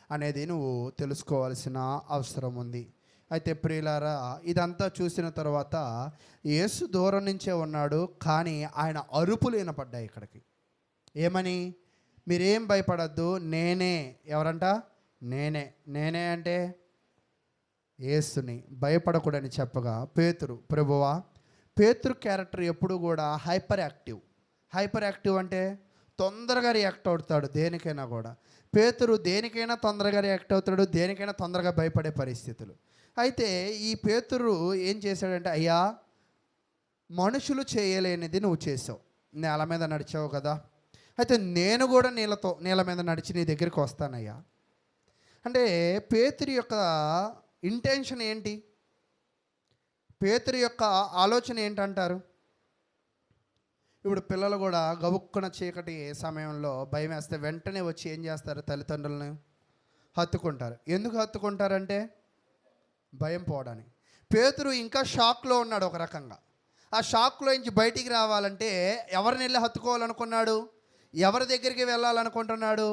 Speaker 1: అనేది నువ్వు తెలుసుకోవాల్సిన అవసరం ఉంది. అయితే ప్రియులారా, ఇదంతా చూసిన తర్వాత యేసు దూరం నుంచే ఉన్నాడు, కానీ ఆయన అరుపులు వినపడ్డాయి ఇక్కడికి. ఏమని? మీరేం భయపడద్దు, నేనే. ఎవరంట? నేనే. నేనే అంటే యేసుని. భయపడకూడని చెప్పగా పేతురు, ప్రభువా. పేతురు క్యారెక్టర్ ఎప్పుడు కూడా హైపర్ యాక్టివ్. హైపర్ యాక్టివ్ అంటే తొందరగా రియాక్ట్ అవుతాడు దేనికైనా కూడా. పేతురు దేనికైనా తొందరగా రియాక్ట్ అవుతాడు, దేనికైనా తొందరగా భయపడే పరిస్థితులు. అయితే ఈ పేతురు ఏం చేశాడంటే, అయ్యా, మనుషులు చేయలేనిది నువ్వు చేసావు, నేల మీద నడిచావు కదా, అయితే నేను కూడా నీళ్ళ మీద నడిచి నీ దగ్గరికి వస్తానయ్యా. అంటే పేతురు యొక్క ఇంటెన్షన్ ఏంటి? పేతురు యొక్క ఆలోచన ఏంటంటారు? ఇప్పుడు పిల్లలు కూడా గబుక్కున చీకటి సమయంలో భయం వేస్తే వెంటనే వచ్చి ఏం చేస్తారు? తల్లిదండ్రులను హత్తుకుంటారు. ఎందుకు హత్తుకుంటారంటే భయం పోవడానికి. పేతురు ఇంకా షాక్లో ఉన్నాడు ఒక రకంగా. ఆ షాక్లో నుంచి బయటికి రావాలంటే ఎవరిని వెళ్ళి హత్తుకోవాలనుకున్నాడు? ఎవరి దగ్గరికి వెళ్ళాలనుకుంటున్నాడు?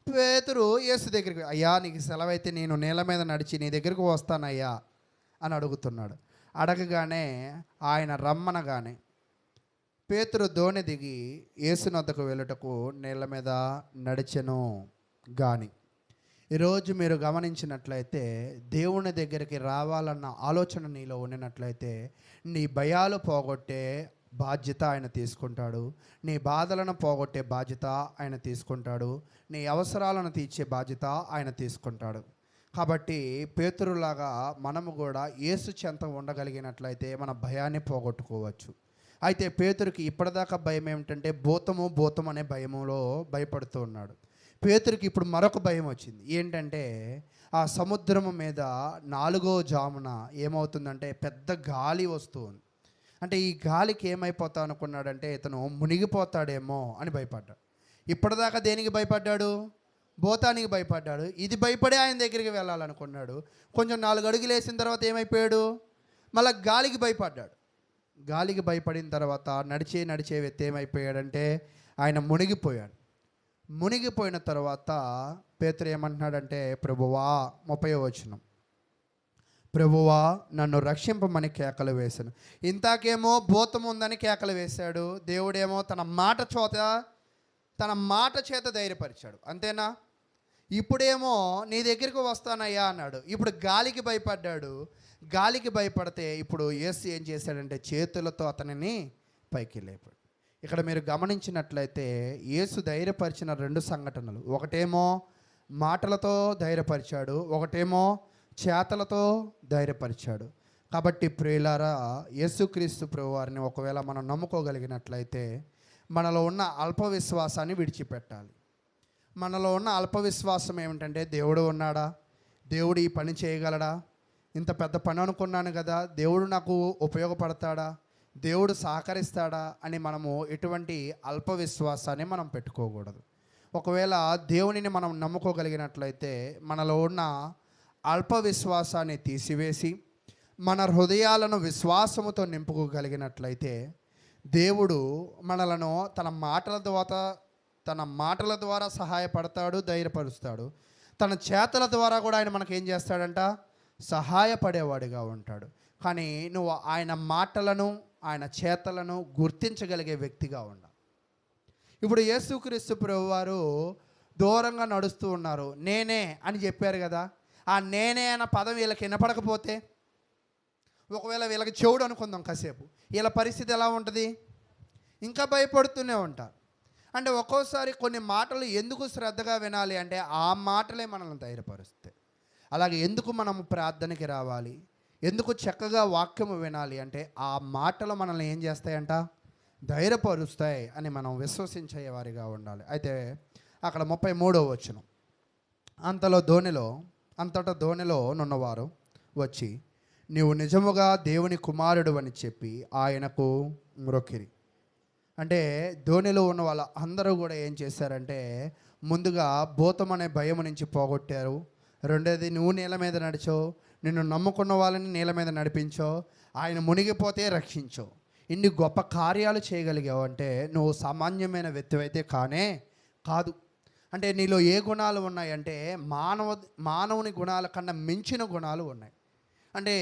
Speaker 1: పేతురు యేసు దగ్గరికి, అయ్యా నీకు సెలవైతే నేను నీళ్ళ మీద నడిచి నీ దగ్గరికి వస్తానయ్యా అని అడుగుతున్నాడు. అడగగానే ఆయన రమ్మనగానే పేతురు దోణి దిగి యేసునొద్దకు వెళ్ళుటకు నీళ్ళ మీద నడిచెను. కానీ ఈరోజు మీరు గమనించినట్లయితే దేవుని దగ్గరికి రావాలన్న ఆలోచన నీలో ఉండినట్లయితే నీ భయాలు పోగొట్టే బాధ్యత ఆయన తీసుకుంటాడు. నీ బాధలను పోగొట్టే బాధ్యత ఆయన తీసుకుంటాడు. నీ అవసరాలను తీర్చే బాధ్యత ఆయన తీసుకుంటాడు. కాబట్టి పేతురులాగా మనము కూడా యేసు చెంత ఉండగలిగినట్లయితే మన భయాన్ని పోగొట్టుకోవచ్చు. అయితే పేతురుకి ఇప్పటిదాకా భయం ఏమిటంటే భూతం అనే భయములో భయపడుతూ ఉన్నాడు. పేతురుకి ఇప్పుడు మరొక భయం వచ్చింది. ఏంటంటే ఆ సముద్రము మీద 4వ జామున ఏమవుతుందంటే పెద్ద గాలి వస్తుంది. అంటే ఈ గాలికి ఏమైపోతా అనుకున్నాడంటే ఇతను మునిగిపోతాడేమో అని భయపడ్డాడు. ఇప్పటిదాకా దేనికి భయపడ్డాడు? భూతానికి భయపడ్డాడు. ఇది భయపడే ఆయన దగ్గరికి వెళ్ళాలనుకున్నాడు. కొంచెం 4 అడుగులు వేసిన తర్వాత ఏమైపోయాడు? మళ్ళీ గాలికి భయపడ్డాడు. గాలికి భయపడిన తర్వాత నడిచే వ్యక్తి ఏమైపోయాడంటే ఆయన మునిగిపోయాడు. మునిగిపోయిన తర్వాత పేతురు ఏమంటున్నాడంటే, ప్రభువా, 30వ వచనం, ప్రభువా నన్ను రక్షింపమని కేకలు వేశాను. ఇంతాకేమో భూతం ఉందని కేకలు వేశాడు. దేవుడేమో తన మాట చేత ధైర్యపరిచాడు. అంతేనా? ఇప్పుడేమో నీ దగ్గరికి వస్తానయ్యా అన్నాడు. ఇప్పుడు గాలికి భయపడ్డాడు. గాలికి భయపడితే ఇప్పుడు యేసు ఏం చేశాడంటే చేతులతో అతనిని పైకి లేపాడు. ఇక్కడ మీరు గమనించినట్లయితే యేసు ధైర్యపరిచిన 2 సంఘటనలు, ఒకటేమో మాటలతో ధైర్యపరిచాడు, ఒకటేమో చేతలతో ధైర్యపరిచాడు. కాబట్టి ప్రియులారా, యేసుక్రీస్తు ప్రభువారిని ఒకవేళ మనం నమ్ముకోగలిగినట్లయితే మనలో ఉన్న అల్ప విశ్వాసాన్ని విడిచిపెట్టాలి. మనలో ఉన్న అల్ప విశ్వాసం ఏమిటంటే, దేవుడు ఉన్నాడా, దేవుడు ఈ పని చేయగలడా, ఇంత పెద్ద పని అనుకున్నాను కదా, దేవుడు నాకు ఉపయోగపడతాడా, దేవుడు సహకరిస్తాడా అని మనము ఎటువంటి అల్ప విశ్వాసాన్ని మనం పెట్టుకోకూడదు. ఒకవేళ దేవునిని మనం నమ్ముకోగలిగినట్లయితే మనలో ఉన్న అల్ప విశ్వాసాన్ని తీసివేసి మన హృదయాలను విశ్వాసముతో నింపుకోగలిగినట్లయితే దేవుడు మనలను తన మాటల ద్వారా సహాయపడతాడు, ధైర్యపరుస్తాడు. తన చేతల ద్వారా కూడా ఆయన మనకు ఏం చేస్తాడంట? సహాయపడేవాడిగా ఉంటాడు. కానీ నువ్వు ఆయన మాటలను, ఆయన చేతలను గుర్తించగలిగే వ్యక్తిగా ఉండాలి. ఇప్పుడు యేసుక్రీస్తు ప్రభువారు దూరంగా నడుస్తూ ఉన్నారు. నేనే అని చెప్పారు కదా. ఆ నేనే అన్న పదం వీళ్ళకి వినపడకపోతే, ఒకవేళ వీళ్ళకి చెవుడు అనుకుందాం కాసేపు, వీళ్ళ పరిస్థితి ఎలా ఉంటుంది? ఇంకా భయపడుతూనే ఉంటారు. అంటే ఒక్కోసారి కొన్ని మాటలు ఎందుకు శ్రద్ధగా వినాలి అంటే ఆ మాటలే మనల్ని ధైర్యపరుస్తాయి. అలాగే ఎందుకు మనము ప్రార్థనకి రావాలి, ఎందుకు చక్కగా వాక్యము వినాలి అంటే ఆ మాటలు మనల్ని ఏం చేస్తాయంట, ధైర్యపరుస్తాయి అని మనం విశ్వసించే వారిగా ఉండాలి. అయితే అక్కడ 33వ వచనం, అంతటా ధోనిలో నున్నవారు వచ్చి నీవు నిజముగా దేవుని కుమారుడు అని చెప్పి ఆయనకు మ్రొక్కిరి. అంటే ధోనిలో ఉన్న వాళ్ళ అందరూ కూడా ఏం చేశారంటే, ముందుగా భూతం అనే భయం నుంచి పోగొట్టారు. రెండోది, నువ్వు నీళ్ళ మీద నడిచో, నిన్ను నమ్ముకున్న వాళ్ళని నీళ్ళ మీద నడిపించో, ఆయన మునిగిపోతే రక్షించో, ఇన్ని గొప్ప కార్యాలు చేయగలిగావు అంటే నువ్వు సామాన్యమైన వ్యక్తివైతే కాదు. అంటే నీలో ఏ గుణాలు ఉన్నాయంటే మానవుని గుణాల కన్నా మించిన గుణాలు ఉన్నాయి. అంటే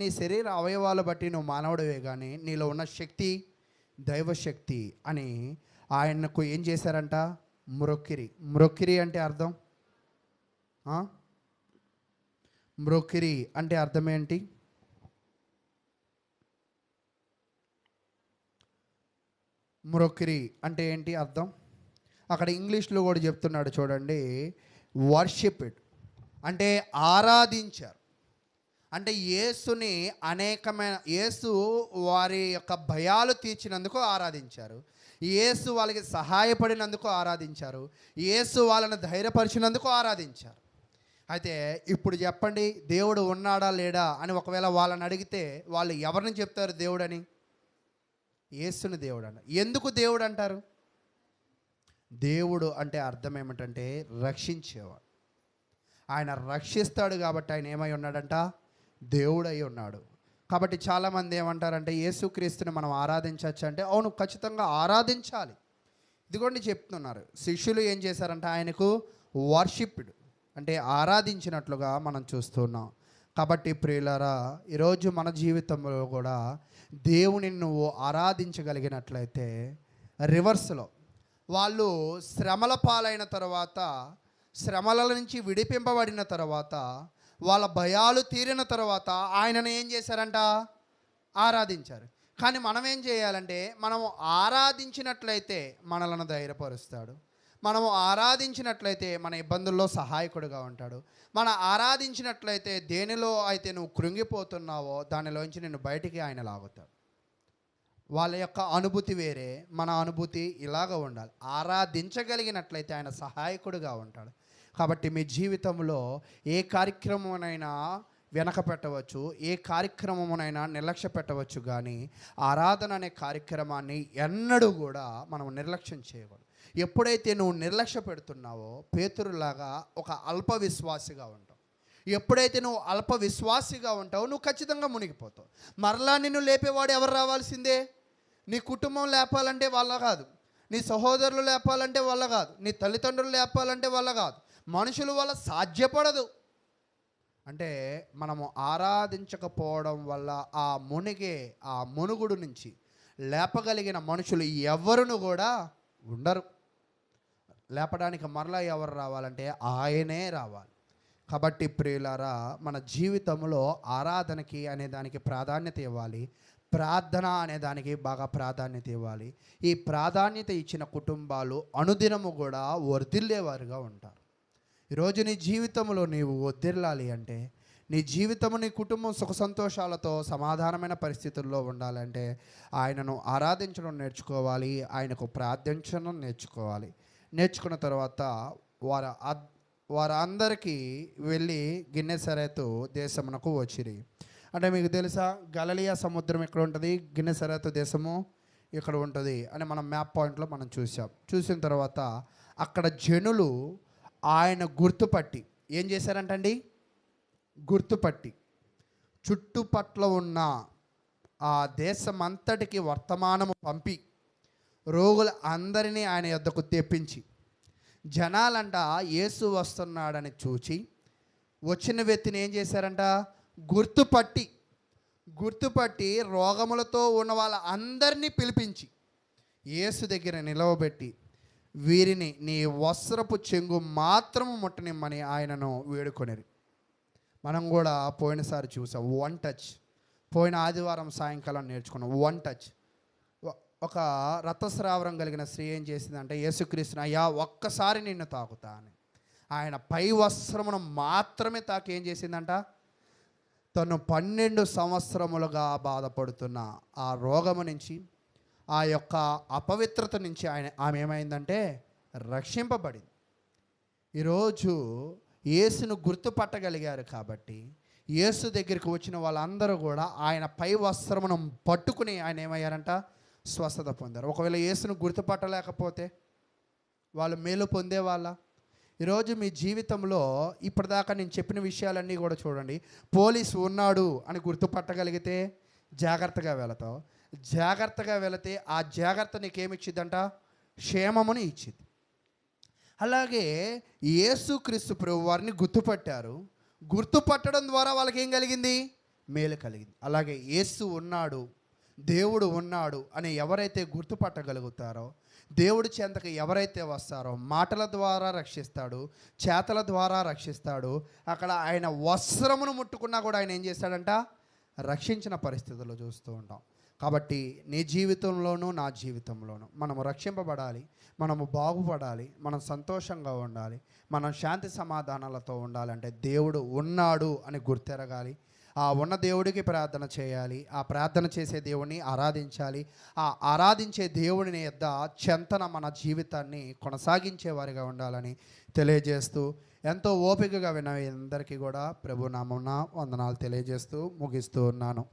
Speaker 1: నీ శరీర అవయవాలు బట్టి నువ్వు మానవుడివే, కానీ నీలో ఉన్న శక్తి దైవశక్తి అని ఆయనకు ఏం చేశారంట, మ్రొక్కిరి అంటే అర్థం, మ్రొక్కిరి అంటే అర్థం ఏంటి? మ్రొక్కిరి అంటే ఏంటి అర్థం? అక్కడ ఇంగ్లీష్లో కూడా చెప్తున్నాడు చూడండి, వర్షిప్డ్ అంటే ఆరాధించారు. అంటే యేసు వారి యొక్క భయాలు తీర్చినందుకు ఆరాధించారు, యేసు వాళ్ళకి సహాయపడినందుకు ఆరాధించారు, యేసు వాళ్ళని ధైర్యపరిచినందుకు ఆరాధించారు. అయితే ఇప్పుడు చెప్పండి, దేవుడు ఉన్నాడా లేడా అని ఒకవేళ వాళ్ళని అడిగితే వాళ్ళు ఎవరిని చెప్తారు దేవుడని? యేసుని దేవుడు అంట. ఎందుకు దేవుడు అంటారు? దేవుడు అంటే అర్థం ఏమిటంటే రక్షించేవాడు. ఆయన రక్షిస్తాడు కాబట్టి ఆయన ఏమై ఉన్నాడంట, దేవుడై ఉన్నాడు. కాబట్టి చాలామంది ఏమంటారంటే యేసుక్రీస్తుని మనం ఆరాధించవచ్చు అంటే, అవును ఖచ్చితంగా ఆరాధించాలి. ఇదిగోండి చెప్తున్నారు, శిష్యులు ఏం చేశారంటే ఆయనకు వర్షిప్డ్ అంటే ఆరాధించినట్లుగా మనం చూస్తున్నాం. కాబట్టి ప్రియులారా, ఈరోజు మన జీవితంలో కూడా దేవుని నువ్వు ఆరాధించగలిగినట్లయితే, రివర్స్లో వాళ్ళు శ్రమల పాలైన తర్వాత, శ్రమల నుంచి విడిపింపబడిన తర్వాత, వాళ్ళ భయాలు తీరిన తర్వాత ఆయనను ఏం చేశారంట, ఆరాధించారు. కానీ మనం ఏం చేయాలంటే, మనము ఆరాధించినట్లయితే మనలను ధైర్యపరుస్తాడు, మనము ఆరాధించినట్లయితే మన ఇబ్బందుల్లో సహాయకుడిగా ఉంటాడు, మన ఆరాధించినట్లయితే దేనిలో అయితే నువ్వు కృంగిపోతున్నావో దానిలోంచి నిన్ను బయటికి ఆయన లాగుతాడు. వాళ్ళ యొక్క అనుభూతి వేరే, మన అనుభూతి ఇలాగ ఉండాలి. ఆరాధించగలిగినట్లయితే ఆయన సహాయకుడిగా ఉంటాడు. కాబట్టి మీ జీవితంలో ఏ కార్యక్రమమైనా వెనక పెట్టవచ్చు, ఏ కార్యక్రమమునైనా నిర్లక్ష్య పెట్టవచ్చు, కానీ ఆరాధన అనే కార్యక్రమాన్ని ఎన్నడూ కూడా మనం నిర్లక్ష్యం చేయకూడదు. ఎప్పుడైతే నువ్వు నిర్లక్ష్య పెడుతున్నావో పేతురులాగా ఒక అల్ప విశ్వాసిగా ఉంటావు. ఎప్పుడైతే నువ్వు అల్ప విశ్వాసిగా ఉంటావో నువ్వు ఖచ్చితంగా మునిగిపోతావు. మరలా నిన్ను లేపేవాడు ఎవరు రావాల్సిందే? నీ కుటుంబం లేపాలంటే వాళ్ళ కాదు, నీ సహోదరులు లేపాలంటే వాళ్ళ కాదు, నీ తల్లిదండ్రులు లేపాలంటే వాళ్ళ కాదు, మనుషుల వల్ల సాధ్యపడదు. అంటే మనము ఆరాధించకపోవడం వల్ల ఆ మునుగుడు నుంచి లేపగలిగిన మనుషులు ఎవరును కూడా ఉండరు. లేపడానికి మరలా ఎవరు రావాలంటే ఆయనే రావాలి. కాబట్టి ప్రియులారా, మన జీవితంలో ఆరాధనకి అనే దానికి ప్రాధాన్యత ఇవ్వాలి, ప్రార్థన అనే దానికి బాగా ప్రాధాన్యత ఇవ్వాలి. ఈ ప్రాధాన్యత ఇచ్చిన కుటుంబాలు అనుదినము కూడా వర్ధిల్లేవారుగా ఉంటారు. ఈరోజు నీ జీవితంలో నీవు వర్ధిల్లాలి అంటే, నీ జీవితము నీ కుటుంబం సుఖ సంతోషాలతో సమాధానమైన పరిస్థితుల్లో ఉండాలంటే ఆయనను ఆరాధించడం నేర్చుకోవాలి, ఆయనకు ప్రార్థించడం నేర్చుకోవాలి. నేర్చుకున్న తర్వాత వారందరికీ వెళ్ళి గిన్నెసరెతు దేశమునకు వచ్చిరి. అంటే మీకు తెలుసా, గలిలయ సముద్రం ఎక్కడ ఉంటుంది, గిన్నెసరెతు దేశము ఇక్కడ ఉంటుంది అని మనం మ్యాప్ పాయింట్లో మనం చూసిన తర్వాత అక్కడ జనులు ఆయన గుర్తుపట్టి ఏం చేశారంటండి, గుర్తుపట్టి చుట్టుపట్ల ఉన్న ఆ దేశమంతటికి వర్తమానము పంపి రోగుల అందరినీ ఆయన యొద్దకు తెప్పించి, జనాలంట యేసు వస్తున్నాడని చూచి వచ్చిన వ్యక్తిని ఏం చేశారంట, గుర్తుపట్టి రోగములతో ఉన్న వాళ్ళ అందరినీ పిలిపించి యేసు దగ్గర నిలవబెట్టి వీరిని నీ వస్త్రపు చెంగు మాత్రము ముట్టనిమ్మని ఆయనను వేడుకొనిరి. మనం కూడా పోయినసారి చూసాం, వన్ టచ్. పోయిన ఆదివారం సాయంకాలం నేర్చుకున్నాం, వన్ టచ్. ఒక రక్తస్రావరం కలిగిన స్త్రీ ఏం చేసిందంటే యేసుక్రీస్తుని, అయ్యా ఒక్కసారి నిన్ను తాకుతా అని ఆయన పై వస్త్రమును మాత్రమే తాకి ఏం చేసిందంట, తను 12 సంవత్సరములుగా బాధపడుతున్న ఆ రోగము నుంచి, ఆ యొక్క అపవిత్రత నుంచి ఆమె ఏమైందంటే రక్షింపబడింది. ఈరోజు యేసును గుర్తుపట్టగలిగారు కాబట్టి యేసు దగ్గరికి వచ్చిన వాళ్ళందరూ కూడా ఆయన పై వస్త్రమును పట్టుకుని ఆయన ఏమయ్యారంట, స్వస్థత పొందారు. ఒకవేళ యేసును గుర్తుపట్టలేకపోతే వాళ్ళు మేలు పొందేవాళ్ళ? ఈరోజు మీ జీవితంలో ఇప్పటిదాకా నేను చెప్పిన విషయాలన్నీ కూడా చూడండి. పోలీసు ఉన్నాడు అని గుర్తుపట్టగలిగితే జాగ్రత్తగా వెళతావు. జాగ్రత్తగా వెళితే ఆ జాగ్రత్త నీకేమిచ్చిద్దంట, క్షేమముని ఇచ్చింది. అలాగే యేసుక్రీస్తు ప్రభు వారిని గుర్తుపట్టారు. గుర్తుపట్టడం ద్వారా వాళ్ళకి ఏం కలిగింది, మేలు కలిగింది. అలాగే యేసు ఉన్నాడు, దేవుడు ఉన్నాడు అని ఎవరైతే గుర్తుపట్టగలుగుతారో, దేవుడి చెంతకు ఎవరైతే వస్తారో, మాటల ద్వారా రక్షిస్తాడు, చేతల ద్వారా రక్షిస్తాడు. అక్కడ ఆయన వస్త్రమును ముట్టుకున్నా కూడా ఆయన ఏం చేస్తాడంట, రక్షించిన పరిస్థితుల్లో చూస్తూ ఉంటాం. కాబట్టి నీ జీవితంలోనూ నా జీవితంలోనూ మనము రక్షింపబడాలి, మనము బాగుపడాలి, మనం సంతోషంగా ఉండాలి, మనం శాంతి సమాధానాలతో ఉండాలంటే దేవుడు ఉన్నాడు అని గుర్తెరగాలి. ఆ ఉన్న దేవుడికి ప్రార్థన చేయాలి, ఆ ప్రార్థన చేసే దేవుడిని ఆరాధించాలి. ఆ ఆరాధించే దేవుడిని యొద్ద చెంతన మన జీవితాన్ని కొనసాగించే వారిగా ఉండాలని తెలియజేస్తూ, ఎంతో ఓపికగా విన్న అందరికీ కూడా ప్రభు నామమున వందనాలు తెలియజేస్తూ ముగిస్తూ ఉన్నాను.